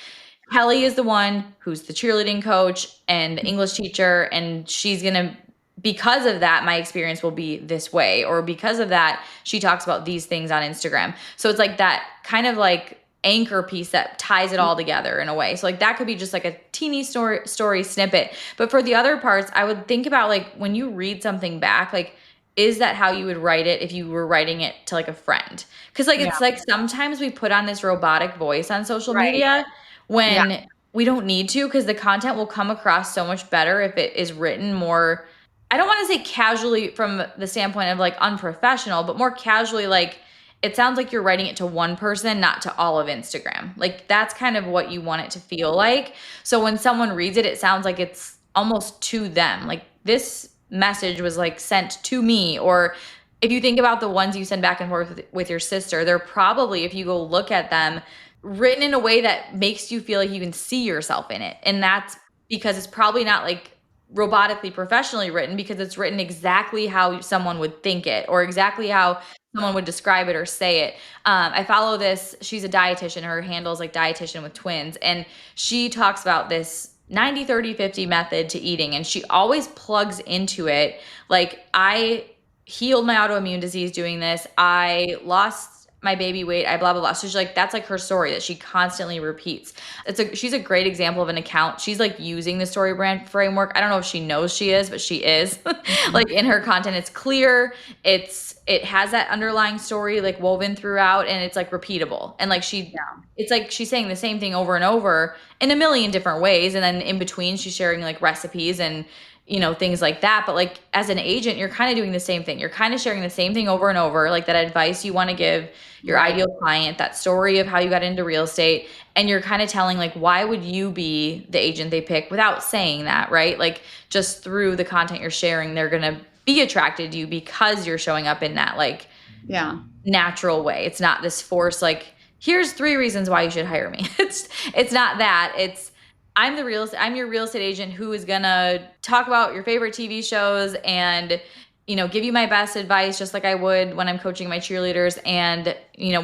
Kelly is the one who's the cheerleading coach and the English teacher, and she's going to, because of that, my experience will be this way, or because of that, she talks about these things on Instagram. So it's like that kind of like anchor piece that ties it all together in a way. So like that could be just like a teeny story snippet. But for the other parts, I would think about like when you read something back, like, is that how you would write it if you were writing it to like a friend? Because like it's like sometimes we put on this robotic voice on social media when we don't need to, because the content will come across so much better if it is written more, I don't want to say casually from the standpoint of like unprofessional, but more casually, like it sounds like you're writing it to one person, not to all of Instagram. Like that's kind of what you want it to feel like. So when someone reads it, it sounds like it's almost to them. Like this message was like sent to me. Or if you think about the ones you send back and forth with your sister, they're probably, if you go look at them, written in a way that makes you feel like you can see yourself in it. And that's because it's probably not like robotically professionally written, because it's written exactly how someone would think it, or exactly how someone would describe it or say it. I follow this, she's a dietitian, her handle is like dietitian with twins. And she talks about this 90-30-50 method to eating. And she always plugs into it. Like, I healed my autoimmune disease doing this. I lost my baby weight, I blah, blah, blah. So she's like, that's like her story that she constantly repeats. She's a great example of an account. She's like using the story brand framework. I don't know if she knows she is, but she is. Like in her content, it's clear. It has that underlying story like woven throughout, and it's like repeatable. And like it's like she's saying the same thing over and over in a million different ways. And then in between, she's sharing like recipes and things like that. But like as an agent, you're kind of doing the same thing. You're kind of sharing the same thing over and over, like that advice you want to give your ideal client, that story of how you got into real estate. And you're kind of telling like, why would you be the agent they pick without saying that, right? Like just through the content you're sharing, they're going to be attracted to you because you're showing up in that like natural way. It's not this force, like, here's 3 reasons why you should hire me. It's not that. It's, I'm your real estate agent who is going to talk about your favorite TV shows and, give you my best advice, just like I would when I'm coaching my cheerleaders and,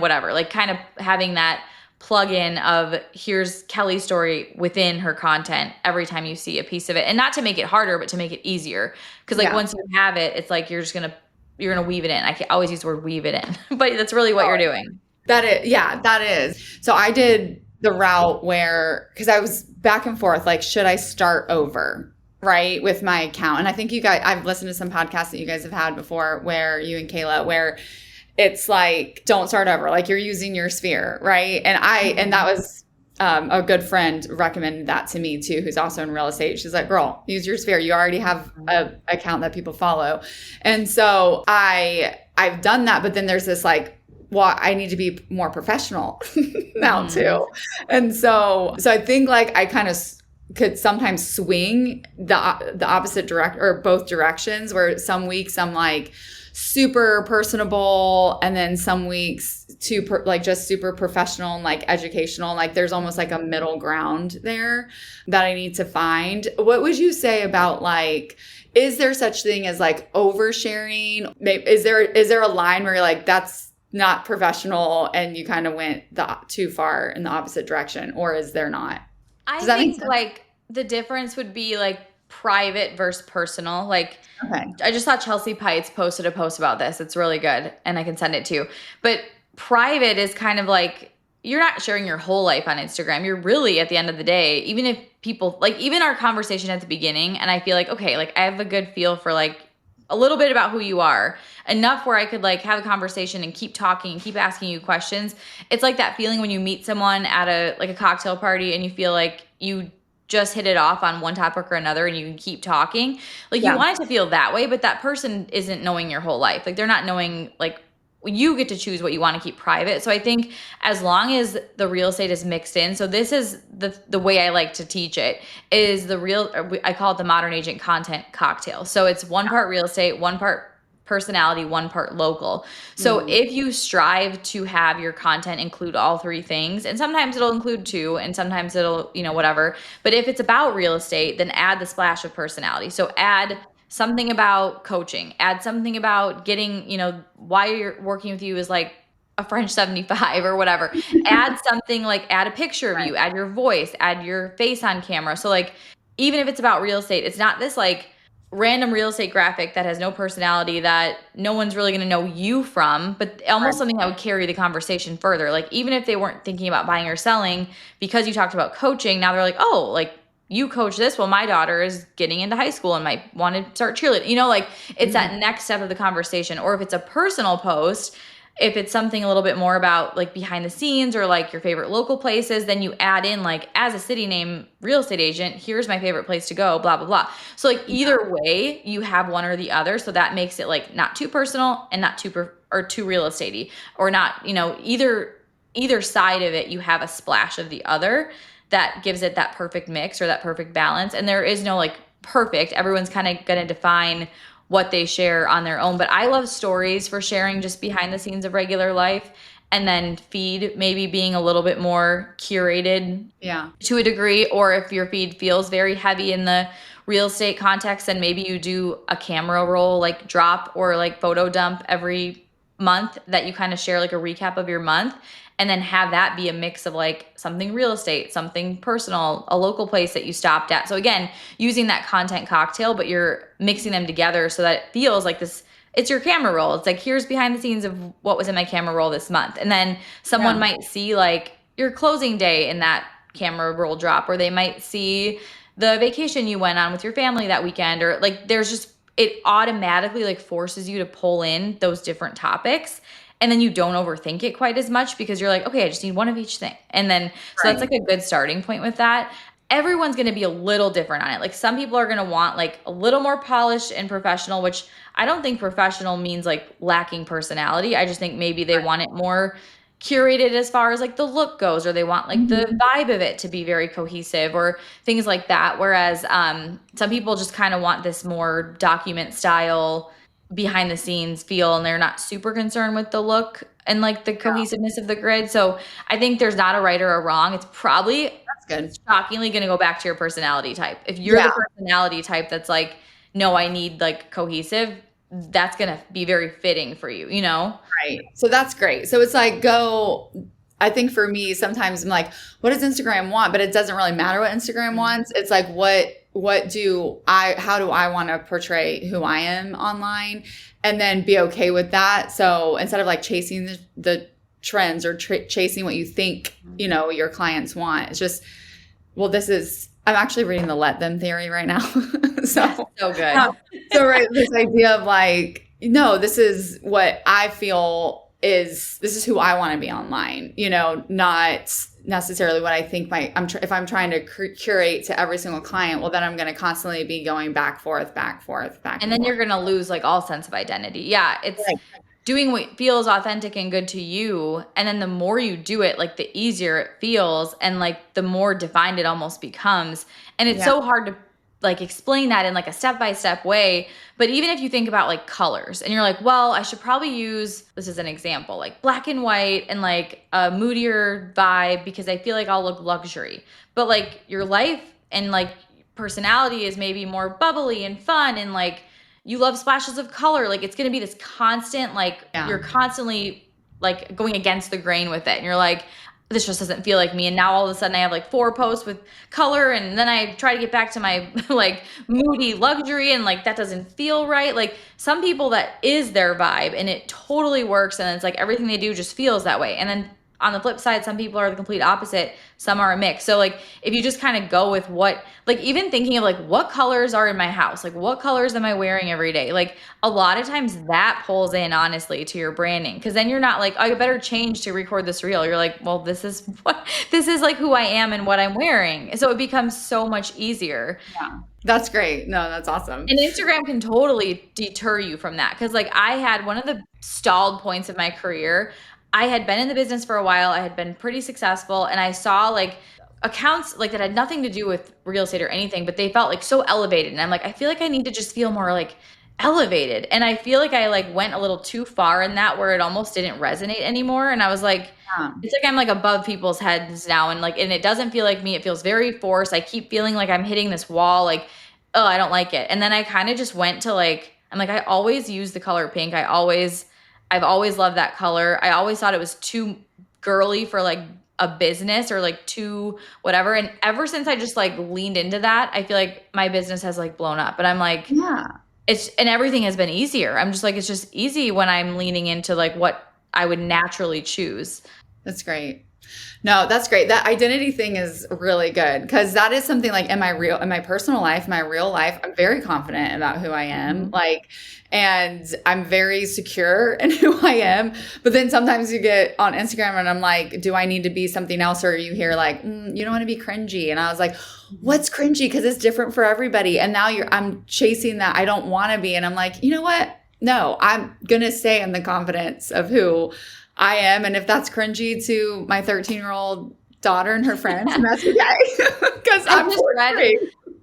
whatever, like kind of having that plug in of here's Kelly's story within her content every time you see a piece of it. And not to make it harder, but to make it easier. Cause like once you have it, it's like, you're going to weave it in. I can always use the word weave it in, but that's really what you're doing. That is. So I did the route where, because I was back and forth, like, should I start over, right, with my account? And I think you guys, I've listened to some podcasts that you guys have had before where you and Kayla, where it's like, don't start over, like you're using your sphere, right? And that was a good friend recommended that to me too, who's also in real estate. She's like, girl, use your sphere. You already have an account that people follow. And so I've done that, but then there's this like, well, I need to be more professional now too. And so I think like I kind of could sometimes swing the opposite direct or both directions, where some weeks I'm like super personable, and then some weeks like just super professional and like educational. Like there's almost like a middle ground there that I need to find. What would you say about like, is there such thing as like oversharing? Is there a line where you're like, that's not professional and you kind of went too far in the opposite direction, or is there not? I think like the difference would be like private versus personal. Like, Okay. I just saw Chelsea Pites posted a post about this. It's really good, and I can send it to you. But private is kind of like, you're not sharing your whole life on Instagram. You're really, at the end of the day, even if people, like even our conversation at the beginning, and I feel like, okay, like I have a good feel for like a little bit about who you are, enough where I could like have a conversation and keep talking and keep asking you questions. It's like that feeling when you meet someone at a cocktail party and you feel like you just hit it off on one topic or another and you can keep talking. Like you want it to feel that way, but that person isn't knowing your whole life. Like they're not knowing, like you get to choose what you want to keep private. So I think as long as the real estate is mixed in, so this is the way I like to teach it, is I call it the modern agent content cocktail. So it's one part real estate, one part personality, one part local. So if you strive to have your content include all three things, and sometimes it'll include two, and sometimes it'll, whatever. But if it's about real estate, then add the splash of personality. So add something about coaching, add something about getting, why you're working with you is like a French 75 or whatever. Add something like, add a picture of you, add your voice, add your face on camera. So like, even if it's about real estate, it's not this like random real estate graphic that has no personality that no one's really going to know you from, but almost something that would carry the conversation further. Like even if they weren't thinking about buying or selling, because you talked about coaching, now they're like, oh, like you coach this. Well, my daughter is getting into high school and might want to start cheerleading. Like it's that next step of the conversation. Or if it's a personal post, if it's something a little bit more about like behind the scenes or like your favorite local places, then you add in like, as a city name real estate agent, here's my favorite place to go, blah, blah, blah. So like either way, you have one or the other. So that makes it like not too personal and not too real estate-y, or not, either side of it, you have a splash of the other that gives it that perfect mix or that perfect balance. And there is no like perfect. Everyone's kind of going to define what they share on their own. But I love stories for sharing just behind the scenes of regular life, and then feed maybe being a little bit more curated to a degree. Or if your feed feels very heavy in the real estate context, then maybe you do a camera roll like drop or like photo dump every month that you kind of share like a recap of your month, and then have that be a mix of like something real estate, something personal, a local place that you stopped at. So again, using that content cocktail, but you're mixing them together so that it feels like this, it's your camera roll. It's like, here's behind the scenes of what was in my camera roll this month. And then someone might see like your closing day in that camera roll drop, or they might see the vacation you went on with your family that weekend, or like there's just, it automatically like forces you to pull in those different topics. And then you don't overthink it quite as much because you're like, okay, I just need one of each thing. And then, so that's like a good starting point with that. Everyone's going to be a little different on it. Like some people are going to want like a little more polished and professional, which I don't think professional means like lacking personality. I just think maybe they want it more curated as far as like the look goes, or they want like the vibe of it to be very cohesive or things like that. Whereas some people just kind of want this more document style behind the scenes feel, and they're not super concerned with the look and like the cohesiveness of the grid. So I think there's not a right or a wrong. It's probably shockingly going to go back to your personality type. If you're the personality type that's like, no, I need like cohesive, that's going to be very fitting for you, Right. So that's great. So it's like I think for me, sometimes I'm like, what does Instagram want? But it doesn't really matter what Instagram wants. It's like, how do I want to portray who I am online, and then be okay with that. So instead of like chasing the trends or chasing what you think, your clients want, it's just, well, I'm actually reading the Let Them theory right now. So good. This idea of like, no, this is what I feel this is who I want to be online, not necessarily what I think if I'm trying to curate to every single client, well, then I'm going to constantly be going back, forth. And then you're going to lose like all sense of identity. Yeah. doing what feels authentic and good to you. And then the more you do it, like the easier it feels and like the more defined it almost becomes. And it's so hard to like explain that in like a step-by-step way. But even if you think about like colors and you're like, well, I should probably use, this is an example, like black and white and like a moodier vibe because I feel like I'll look luxury. But like your life and like personality is maybe more bubbly and fun and like you love splashes of color. Like it's going to be this constant, like you're constantly like going against the grain with it. And you're like, this just doesn't feel like me. And now all of a sudden I have like 4 posts with color. And then I try to get back to my like moody luxury and like that doesn't feel right. Like some people that is their vibe and it totally works. And it's like everything they do just feels that way. And then on the flip side, some people are the complete opposite. Some are a mix. So like if you just kind of go with what, like even thinking of like what colors are in my house, like what colors am I wearing every day? Like a lot of times that pulls in honestly to your branding. Cause then you're not like, oh, I better change to record this reel. You're like, well, this is like who I am and what I'm wearing. So it becomes so much easier. Yeah. That's great. No, that's awesome. And Instagram can totally deter you from that. Cause like I had one of the stalled points of my career. I had been in the business for a while. I had been pretty successful and I saw like accounts like that had nothing to do with real estate or anything, but they felt like so elevated. And I'm like, I feel like I need to just feel more like elevated. And I feel like I like went a little too far in that where it almost didn't resonate anymore. And I was like, it's like I'm like above people's heads now. And like, and it doesn't feel like me. It feels very forced. I keep feeling like I'm hitting this wall. Like, oh, I don't like it. And then I kind of just went to like, I'm like, I always use the color pink. I've always loved that color. I always thought it was too girly for like a business or like too whatever. And ever since I just like leaned into that, I feel like my business has like blown up. And I'm like, and everything has been easier. I'm just like, it's just easy when I'm leaning into like what I would naturally choose. That's great. No, that's great. That identity thing is really good because that is something like in my personal life, my real life, I'm very confident about who I am. Like, and I'm very secure in who I am. But then sometimes you get on Instagram and I'm like, do I need to be something else? Or you hear like, you don't want to be cringy. And I was like, what's cringy? Because it's different for everybody. And now I'm chasing that I don't want to be. And I'm like, you know what? No, I'm going to stay in the confidence of who I am. And if that's cringy to my 13-year-old daughter and her friends, and that's okay. Because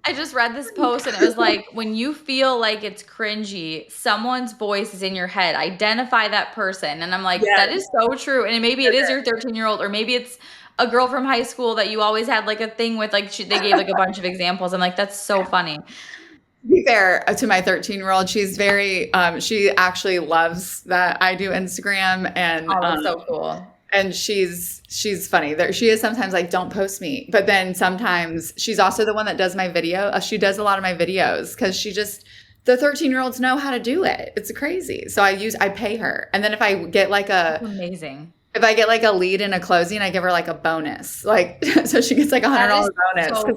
I just read this post and it was like, when you feel like it's cringy, someone's voice is in your head. Identify that person. And I'm like, that is so true. And maybe it is your 13-year-old, or maybe it's a girl from high school that you always had like a thing with. Like they gave like a bunch of examples. I'm like, that's so funny. To be fair to my 13-year-old, she's very, she actually loves that I do Instagram and that's so cool. And she's funny. She is sometimes like, don't post me. But then sometimes she's also the one that does my video. She does a lot of my videos because the 13-year-olds know how to do it. It's crazy. So I pay her. And then if I get like amazing. If I get like a lead and a closing, I give her like a bonus. Like, so she gets like $100 bonus. So,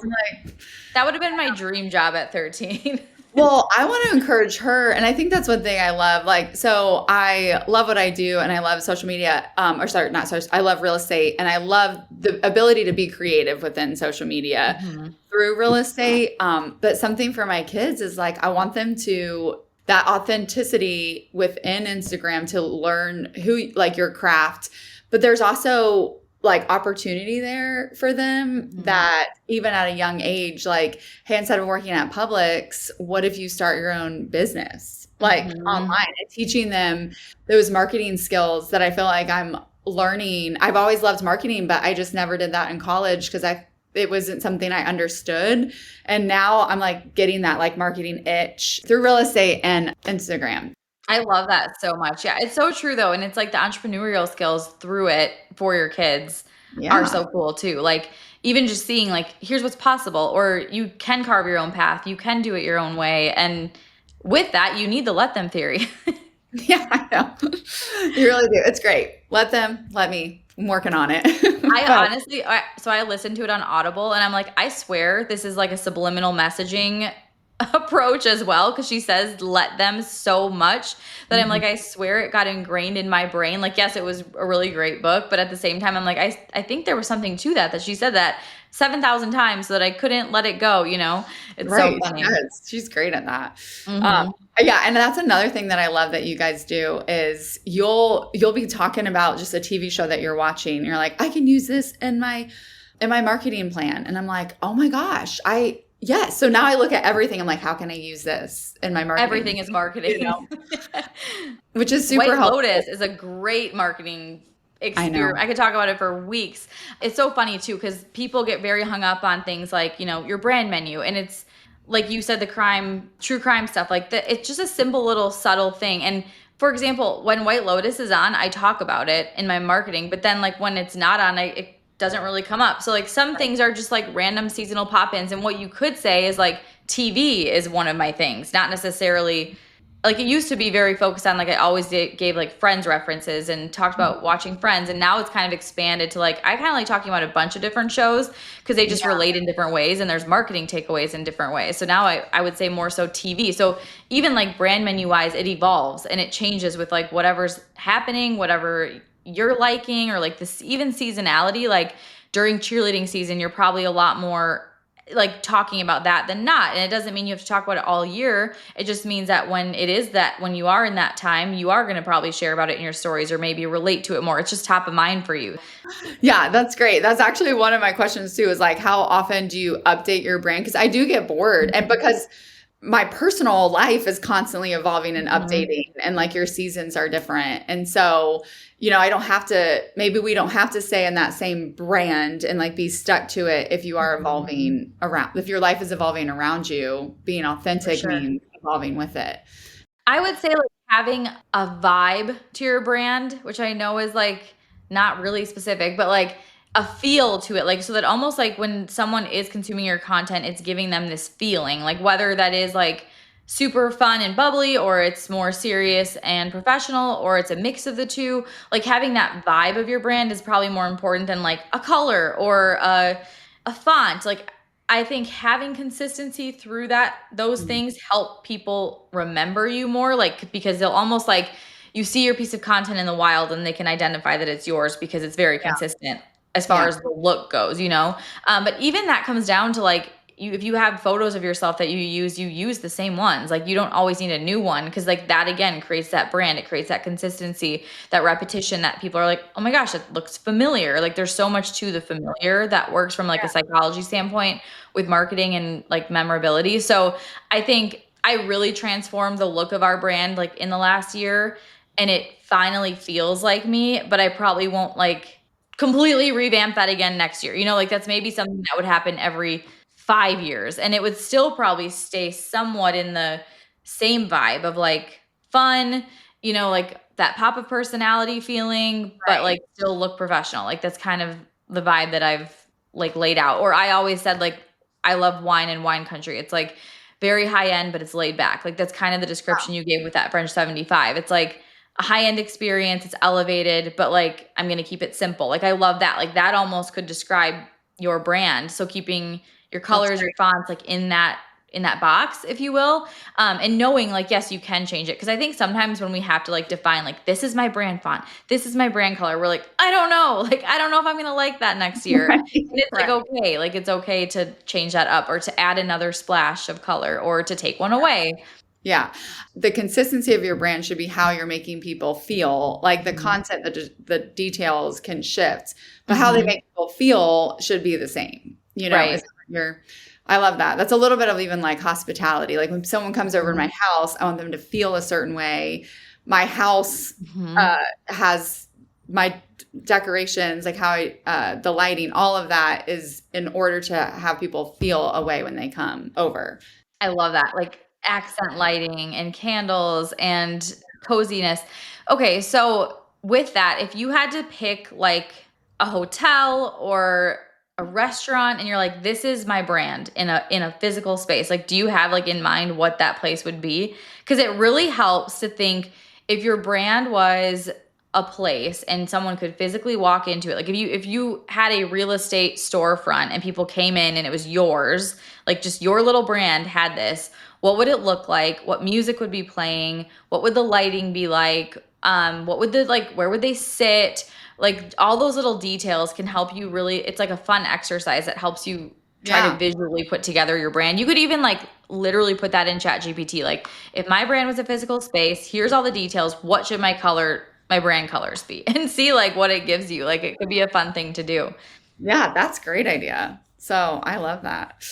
that would have been my dream job at 13. Well, I want to encourage her. And I think that's one thing I love. Like, so I love what I do and I love social media, I love real estate and I love the ability to be creative within social media through real estate. But something for my kids is like, I want them to, that authenticity within Instagram to learn who, like your craft, but there's also like opportunity there for them that even at a young age, like, hey, instead of working at Publix, what if you start your own business like online, and teaching them those marketing skills that I feel like I'm learning. I've always loved marketing, but I just never did that in college because it wasn't something I understood. And now I'm like getting that like marketing itch through real estate and Instagram. I love that so much. Yeah, it's so true though. And it's like the entrepreneurial skills through it for your kids are so cool too. Like even just seeing like, here's what's possible, or you can carve your own path. You can do it your own way. And with that, you need the let them theory. Yeah, I know. You really do. It's great. Let me. I'm working on it. I listened to it on Audible and I'm like, I swear this is like a subliminal messaging approach as well, because she says let them so much that I'm like, I swear it got ingrained in my brain. Like, yes, it was a really great book, but at the same time I'm like, I think there was something to that she said that 7,000 times so that I couldn't let it go, you know? It's so funny. She's great at that. Yeah, and that's another thing that I love that you guys do is you'll be talking about just a TV show that you're watching. You're like, I can use this in my marketing plan. And I'm like, oh my gosh, yes. So now I look at everything. I'm like, how can I use this in my marketing? Everything is marketing. You know? Which is super White helpful. Lotus is a great marketing experience. I I could talk about it for weeks. It's so funny too, because people get very hung up on things like, your brand menu. And it's like you said, true crime stuff like that. It's just a simple little subtle thing. And for example, when White Lotus is on, I talk about it in my marketing, but then like when it's not on, it doesn't really come up. So like some things are just like random seasonal pop-ins. And what you could say is like TV is one of my things, not necessarily like it used to be very focused on like I always gave like Friends references and talked about watching Friends, and now it's kind of expanded to like I kind of like talking about a bunch of different shows because they just relate in different ways and there's marketing takeaways in different ways. So now I would say more so TV. So even like brand menu wise, it evolves and it changes with like whatever's happening, whatever you're liking, or like this even seasonality. Like during cheerleading season, you're probably a lot more like talking about that than not. And it doesn't mean you have to talk about it all year. It just means that when you are in that time, you are going to probably share about it in your stories or maybe relate to it more. It's just top of mind for you. Yeah, that's great. That's actually one of my questions too, is like, how often do you update your brand? Because I do get bored, and because my personal life is constantly evolving and updating, and like your seasons are different. And so, maybe we don't have to stay in that same brand and like be stuck to it if you are evolving if your life is evolving around you, being authentic means evolving with it. I would say like having a vibe to your brand, which I know is like not really specific, but like a feel to it, like so that almost like when someone is consuming your content, it's giving them this feeling, like whether that is like super fun and bubbly or it's more serious and professional or it's a mix of the two. Like having that vibe of your brand is probably more important than like a color or a font. Like I think having consistency through those things help people remember you more, like because they'll almost like you see your piece of content in the wild and they can identify that it's yours because it's very consistent as far as the look goes, but even that comes down to like if you have photos of yourself that you use the same ones. Like you don't always need a new one because like that again creates that brand. It creates that consistency, that repetition that people are like, oh my gosh, it looks familiar. Like there's so much to the familiar that works from like a psychology standpoint with marketing and like memorability. So I think I really transformed the look of our brand like in the last year, and it finally feels like me, but I probably won't like completely revamp that again next year. Like that's maybe something that would happen every 5 years, and it would still probably stay somewhat in the same vibe of like fun, like that pop of personality feeling, but like still look professional. Like that's kind of the vibe that I've like laid out. Or I always said like I love wine and wine country. It's like very high end, but it's laid back. Like that's kind of the description you gave with that French 75. It's like a high-end experience, it's elevated, but like I'm going to keep it simple. Like I love that. Like that almost could describe your brand. So keeping your colors, your fonts like in that box, if you will. And knowing like, yes, you can change it. Cause I think sometimes when we have to like define, like, this is my brand font, this is my brand color, we're like, I don't know. Like, I don't know if I'm going to like that next year. And it's like, okay, like it's okay to change that up or to add another splash of color or to take one away. Yeah. The consistency of your brand should be how you're making people feel. Like the content, the details can shift, but how they make people feel should be the same. I love that. That's a little bit of even like hospitality. Like when someone comes over to my house, I want them to feel a certain way. My house has my decorations, like how the lighting, all of that is in order to have people feel a way when they come over. I love that. Like accent lighting and candles and coziness. Okay, so with that, if you had to pick like a hotel or a restaurant and you're like, this is my brand in a physical space, like do you have like in mind what that place would be? Because it really helps to think if your brand was a place and someone could physically walk into it. Like if you had a real estate storefront and people came in and it was yours, like just your little brand had this, what would it look like? What music would be playing? What would the lighting be like? What would where would they sit? Like all those little details can help you really, it's like a fun exercise that helps you try to visually put together your brand. You could even like literally put that in ChatGPT. Like, if my brand was a physical space, here's all the details. What should my brand colors be? And see like what it gives you. Like, it could be a fun thing to do. Yeah, that's a great idea. So I love that.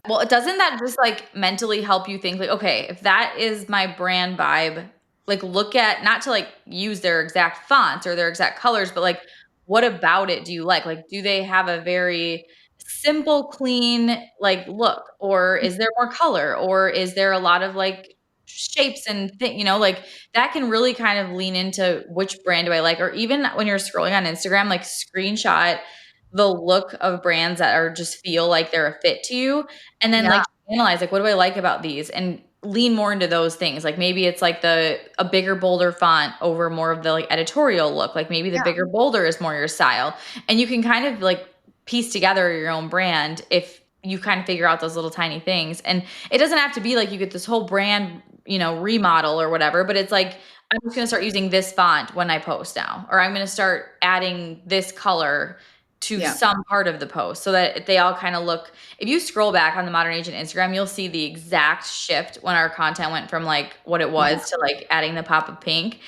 Well, doesn't that just like mentally help you think like, okay, if that is my brand vibe, like look at, not to like use their exact fonts or their exact colors, but like, what about it do you like? Like, do they have a very simple, clean like look, or is there more color, or is there a lot of like shapes and like that can really kind of lean into which brand do I like? Or even when you're scrolling on Instagram, like screenshot the look of brands that are just feel like they're a fit to you, and then like analyze like, what do I like about these, and lean more into those things. Like maybe it's like a bigger, bolder font over more of the like editorial look. Like maybe the bigger, bolder is more your style, and you can kind of like piece together your own brand if you kind of figure out those little tiny things. And it doesn't have to be like you get this whole brand, remodel or whatever, but it's like, I'm just going to start using this font when I post now, or I'm going to start adding this color to some part of the post so that they all kind of look. If you scroll back on the Modern Agent Instagram, you'll see the exact shift when our content went from like what it was to like adding the pop of pink.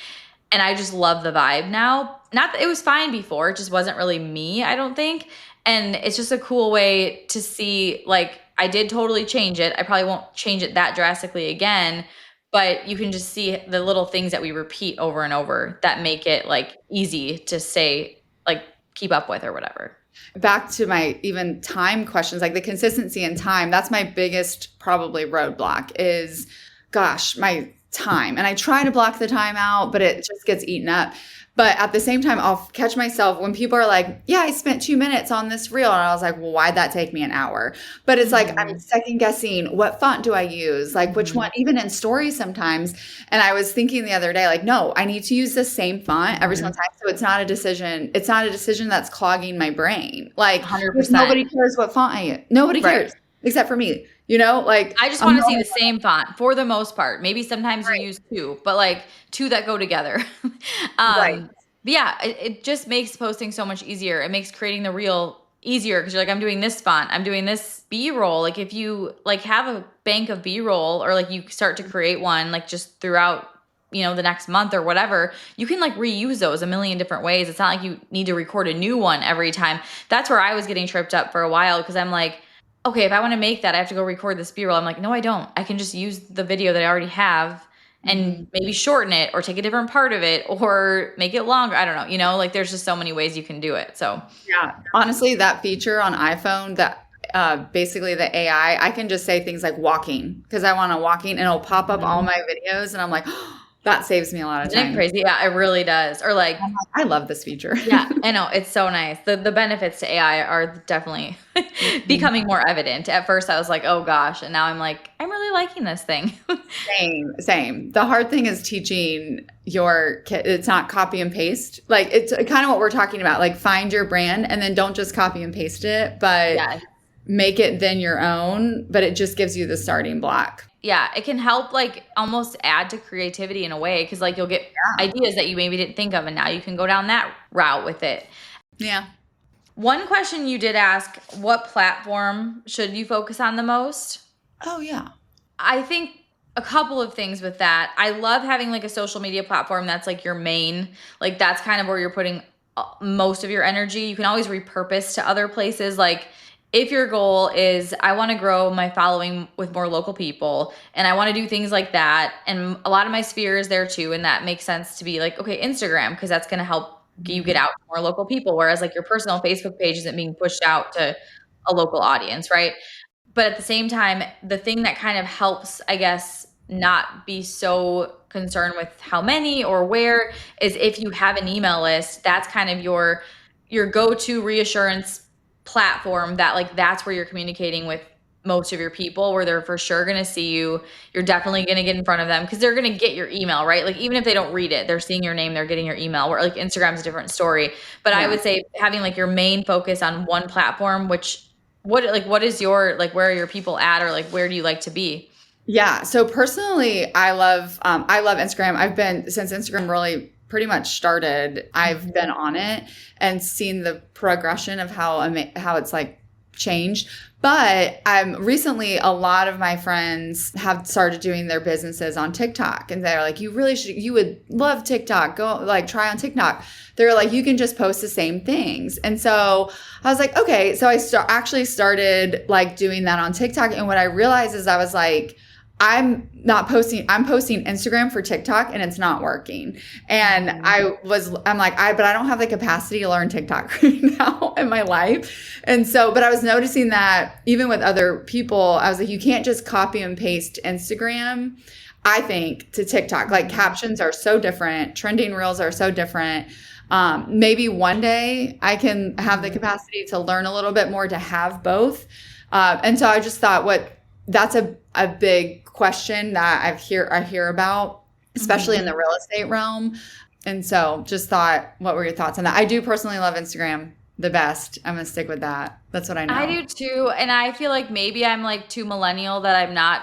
And I just love the vibe now. Not that it was fine before, it just wasn't really me, I don't think. And it's just a cool way to see, like, I did totally change it. I probably won't change it that drastically again, but you can just see the little things that we repeat over and over that make it like easy to say, like, keep up with or whatever. Back to my even time questions, like the consistency in time, that's my biggest probably roadblock is, gosh, my time. And I try to block the time out, but it just gets eaten up. But at the same time, I'll catch myself when people are like, yeah, I spent 2 minutes on this reel. And I was like, well, why'd that take me an hour? But it's like, I'm second guessing, what font do I use? Like which one, even in stories sometimes. And I was thinking the other day, like, no, I need to use the same font every single time. So it's not a decision. It's not a decision that's clogging my brain. Like 100%. Nobody cares what font I use. Nobody cares except for me. Like I just want to see the same font for the most part. Maybe sometimes you use two, but like two that go together. But yeah, it just makes posting so much easier. It makes creating the reel easier because you're like, I'm doing this font, I'm doing this B-roll. Like if you like have a bank of B-roll, or like you start to create one like just throughout the next month or whatever, you can like reuse those a million different ways. It's not like you need to record a new one every time. That's where I was getting tripped up for a while because I'm like, okay, if I want to make that, I have to go record this B-roll. I'm like, no, I don't. I can just use the video that I already have and maybe shorten it or take a different part of it or make it longer. I don't know. Like there's just so many ways you can do it. So yeah, honestly, that feature on iPhone, that basically the AI, I can just say things like walking because I want to walking and it'll pop up all my videos and I'm like, oh, that saves me a lot of time. Isn't it crazy? Yeah, it really does. Or like, I love this feature. Yeah, I know. It's so nice. The benefits to AI are definitely becoming more evident. At first I was like, oh gosh. And now I'm like, I'm really liking this thing. Same. The hard thing is teaching your kid. It's not copy and paste. Like it's kind of what we're talking about. Like find your brand and then don't just copy and paste it, but make it then your own. But it just gives you the starting block. Yeah, it can help like almost add to creativity in a way because like you'll get ideas that you maybe didn't think of and now you can go down that route with it. Yeah. One question you did ask, what platform should you focus on the most? Oh, yeah. I think a couple of things with that. I love having like a social media platform that's like your main, like that's kind of where you're putting most of your energy. You can always repurpose to other places. Like if your goal is, I want to grow my following with more local people and I want to do things like that. And a lot of my sphere is there too. And that makes sense to be like, okay, Instagram, because that's going to help you get out to more local people. Whereas like your personal Facebook page isn't being pushed out to a local audience, right? But at the same time, the thing that kind of helps, I guess, not be so concerned with how many or where is if you have an email list, that's kind of your go-to reassurance platform that like that's where you're communicating with most of your people, where they're for sure going to see you. You're definitely going to get in front of them because they're going to get your email, right? Like even if they don't read it, they're seeing your name, they're getting your email. Where like Instagram's a different story. But I would say having like your main focus on one platform, what is your, like, where are your people at, or like where do you like to be? Yeah. So personally, I love Instagram. I've been, since Instagram really pretty much started, I've been on it and seen the progression of how it's like changed. But recently, a lot of my friends have started doing their businesses on TikTok, and they're like, you would love TikTok. Go like try on TikTok. They're like, you can just post the same things. And so I was like, okay. So I actually started like doing that on TikTok. And what I realized is I was like, I'm posting Instagram for TikTok and it's not working. And I'm like, but I don't have the capacity to learn TikTok right now in my life. And so, but I was noticing that even with other people, I was like, you can't just copy and paste Instagram, I think, to TikTok. Like captions are so different. Trending reels are so different. Maybe one day I can have the capacity to learn a little bit more to have both. And so I just thought that's a big question that I hear about, especially in the real estate realm. And so just thought, what were your thoughts on that? I do personally love Instagram the best. I'm going to stick with that. That's what I know. I do too. And I feel like maybe I'm like too millennial that I'm not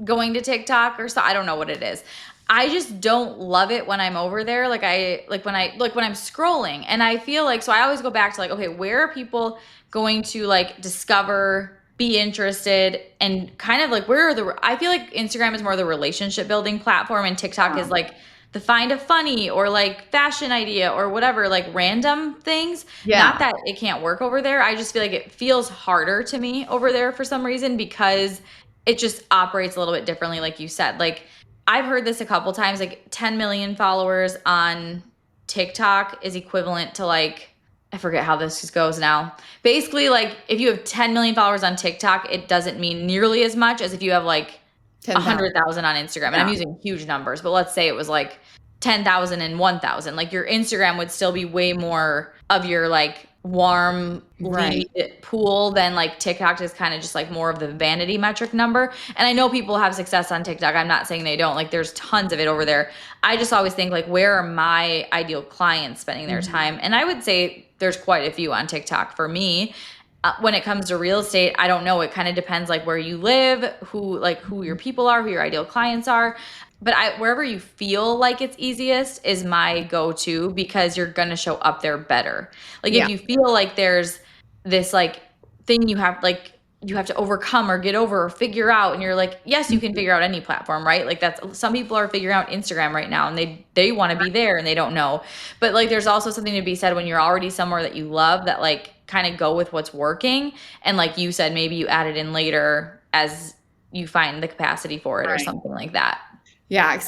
going to TikTok or so. I don't know what it is. I just don't love it when I'm over there. When I'm scrolling, and I feel like, so I always go back to like, okay, where are people going to like discover, be interested, and kind of like I feel like Instagram is more the relationship building platform, and TikTok is like the find a funny or like fashion idea or whatever, like random things. Yeah. Not that it can't work over there. I just feel like it feels harder to me over there for some reason because it just operates a little bit differently, like you said. Like I've heard this a couple times, like 10 million followers on TikTok is equivalent to like, I forget how this goes now. Basically, like if you have 10 million followers on TikTok, it doesn't mean nearly as much as if you have like 100,000 on Instagram. And I'm using huge numbers, but let's say it was like 10,000 and 1,000. Like your Instagram would still be way more of your like warm lead pool than like TikTok is kind of just like more of the vanity metric number. And I know people have success on TikTok. I'm not saying they don't. Like there's tons of it over there. I just always think like, where are my ideal clients spending their time? And I would say there's quite a few on TikTok for me. When it comes to real estate, I don't know. It kind of depends like where you live, who your people are, who your ideal clients are. But wherever you feel like it's easiest is my go-to because you're going to show up there better. Like if you feel like there's this like thing you have to overcome or get over or figure out, and you're like, yes, you can figure out any platform, right? Like some people are figuring out Instagram right now and they want to be there and they don't know. But like there's also something to be said when you're already somewhere that you love, that like kind of go with what's working. And like you said, maybe you add it in later as you find the capacity for it or something like that. Yeah,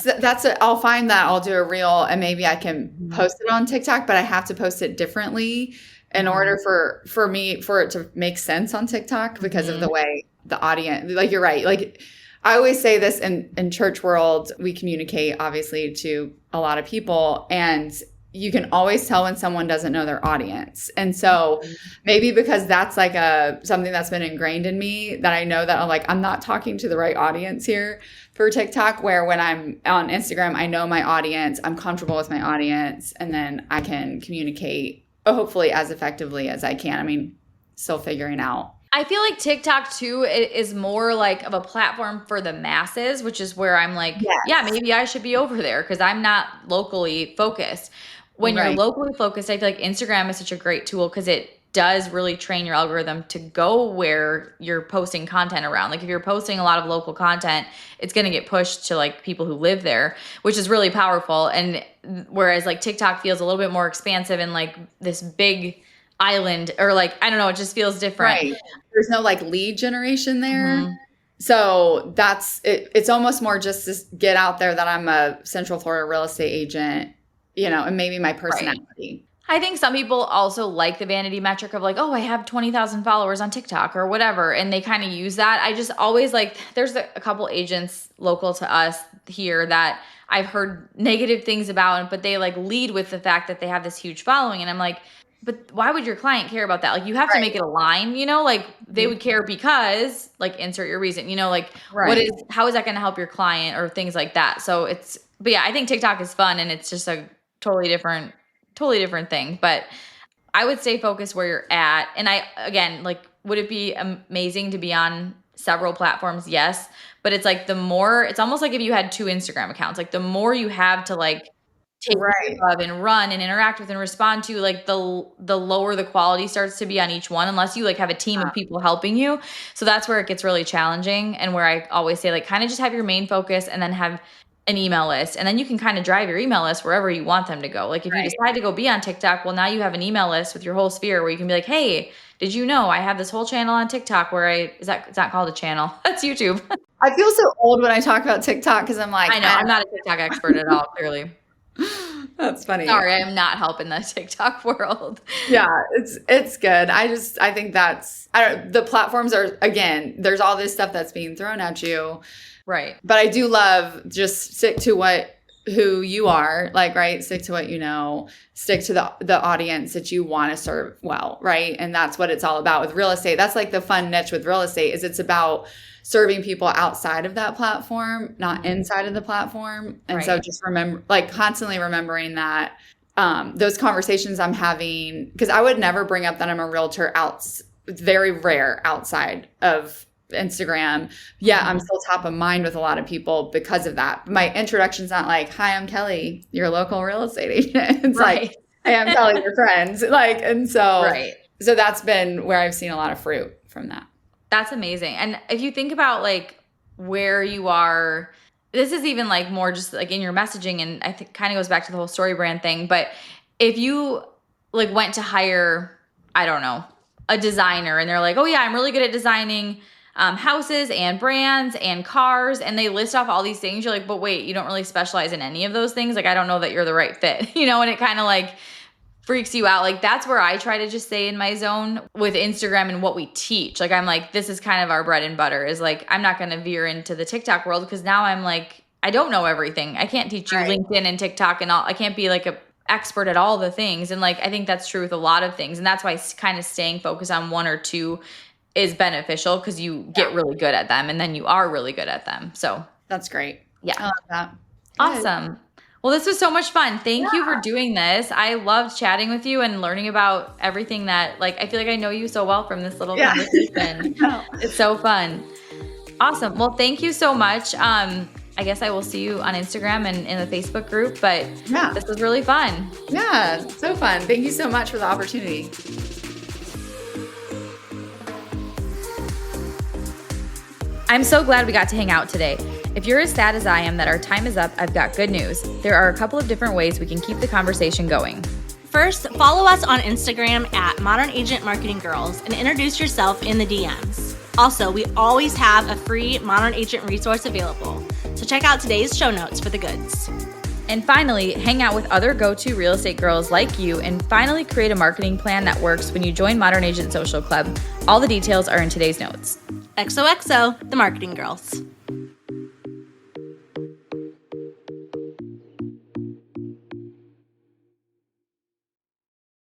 I'll find that I'll do a reel and maybe I can post it on TikTok, but I have to post it differently in order for it to make sense on TikTok because of the way the audience, like you're right. Like I always say this in church world, we communicate obviously to a lot of people, and you can always tell when someone doesn't know their audience. And so maybe because that's like something that's been ingrained in me, that I know that I'm not talking to the right audience here for TikTok, where when I'm on Instagram, I know my audience, I'm comfortable with my audience, and then I can communicate hopefully as effectively as I can. I mean, still figuring out. I feel like TikTok too is more like of a platform for the masses, which is where I'm like, yeah, maybe I should be over there because I'm not locally focused. When you're locally focused, I feel like Instagram is such a great tool because it does really train your algorithm to go where you're posting content around. Like if you're posting a lot of local content, it's going to get pushed to like people who live there, which is really powerful. And whereas like TikTok feels a little bit more expansive and like this big island, or like, I don't know, it just feels different. Right. There's no like lead generation there. So that's it. It's almost more just to get out there that I'm a Central Florida real estate agent, and maybe my personality. I think some people also like the vanity metric of like, oh, I have 20,000 followers on TikTok or whatever. And they kind of use that. I just always like, there's a couple agents local to us here that I've heard negative things about, but they like lead with the fact that they have this huge following. And I'm like, but why would your client care about that? Like you have to make it align, like they would care because like insert your reason, like how is that going to help your client or things like that. So but yeah, I think TikTok is fun and it's just a totally different thing. But I would stay focused where you're at. And again, like, would it be amazing to be on several platforms? Yes. But it's like it's almost like if you had two Instagram accounts, like the more you have to like take Right. care of and run and interact with and respond to, like the lower the quality starts to be on each one, unless you like have a team of people helping you. So that's where it gets really challenging, and where I always say, like, kind of just have your main focus and then have an email list, and then you can kind of drive your email list wherever you want them to go. Like if you decide to go be on TikTok, well, now you have an email list with your whole sphere where you can be like, hey, did you know I have this whole channel on TikTok where it's not called a channel. That's YouTube. I feel so old when I talk about TikTok because I'm like, I know. I'm not a TikTok expert at all, clearly. That's funny. Sorry, I'm not helping the TikTok world. Yeah, it's good. I think the platforms are, again, there's all this stuff that's being thrown at you. Right. But I do love just stick to who you are, like, right? Stick to what you know, stick to the audience that you want to serve well, right? And that's what it's all about with real estate. That's like the fun niche with real estate, is it's about serving people outside of that platform, not inside of the platform. And so just constantly remembering that those conversations I'm having, because I would never bring up that I'm a realtor very rare outside of Instagram. Yeah, I'm still top of mind with a lot of people because of that. My introduction's not like, hi, I'm Kelly, your local real estate agent. It's like, hey, I'm Kelly, your friends. Like, and so, so that's been where I've seen a lot of fruit from that. That's amazing. And if you think about like where you are, this is even like more just like in your messaging, and I think kind of goes back to the whole story brand thing. But if you like went to hire, I don't know, a designer, and they're like, oh yeah, I'm really good at designing houses and brands and cars, and they list off all these things, you're like, but wait, you don't really specialize in any of those things. Like, I don't know that you're the right fit, you know, and it kind of like freaks you out. Like, that's where I try to just stay in my zone with Instagram and what we teach. Like, I'm like, this is kind of our bread and butter, is like, I'm not going to veer into the TikTok world, because now I'm like, I don't know everything. I can't teach you LinkedIn and TikTok and all. I can't be like a expert at all the things. And like, I think that's true with a lot of things. And that's why kind of staying focused on one or two is beneficial, because you get really good at them, and then you are really good at them. So that's great. Yeah. I love that. Awesome. Well, this was so much fun. Thank you for doing this. I loved chatting with you and learning about everything that, like, I feel like I know you so well from this little conversation. It's so fun. Awesome. Well, thank you so much. I guess I will see you on Instagram and in the Facebook group, but this was really fun. Yeah, so fun. Thank you so much for the opportunity. I'm so glad we got to hang out today. If you're as sad as I am that our time is up, I've got good news. There are a couple of different ways we can keep the conversation going. First, follow us on Instagram at Modern Agent Marketing Girls and introduce yourself in the DMs. Also, we always have a free Modern Agent resource available, so check out today's show notes for the goods. And finally, hang out with other go-to real estate girls like you and finally create a marketing plan that works when you join Modern Agent Social Club. All the details are in today's notes. XOXO, the Marketing Girls.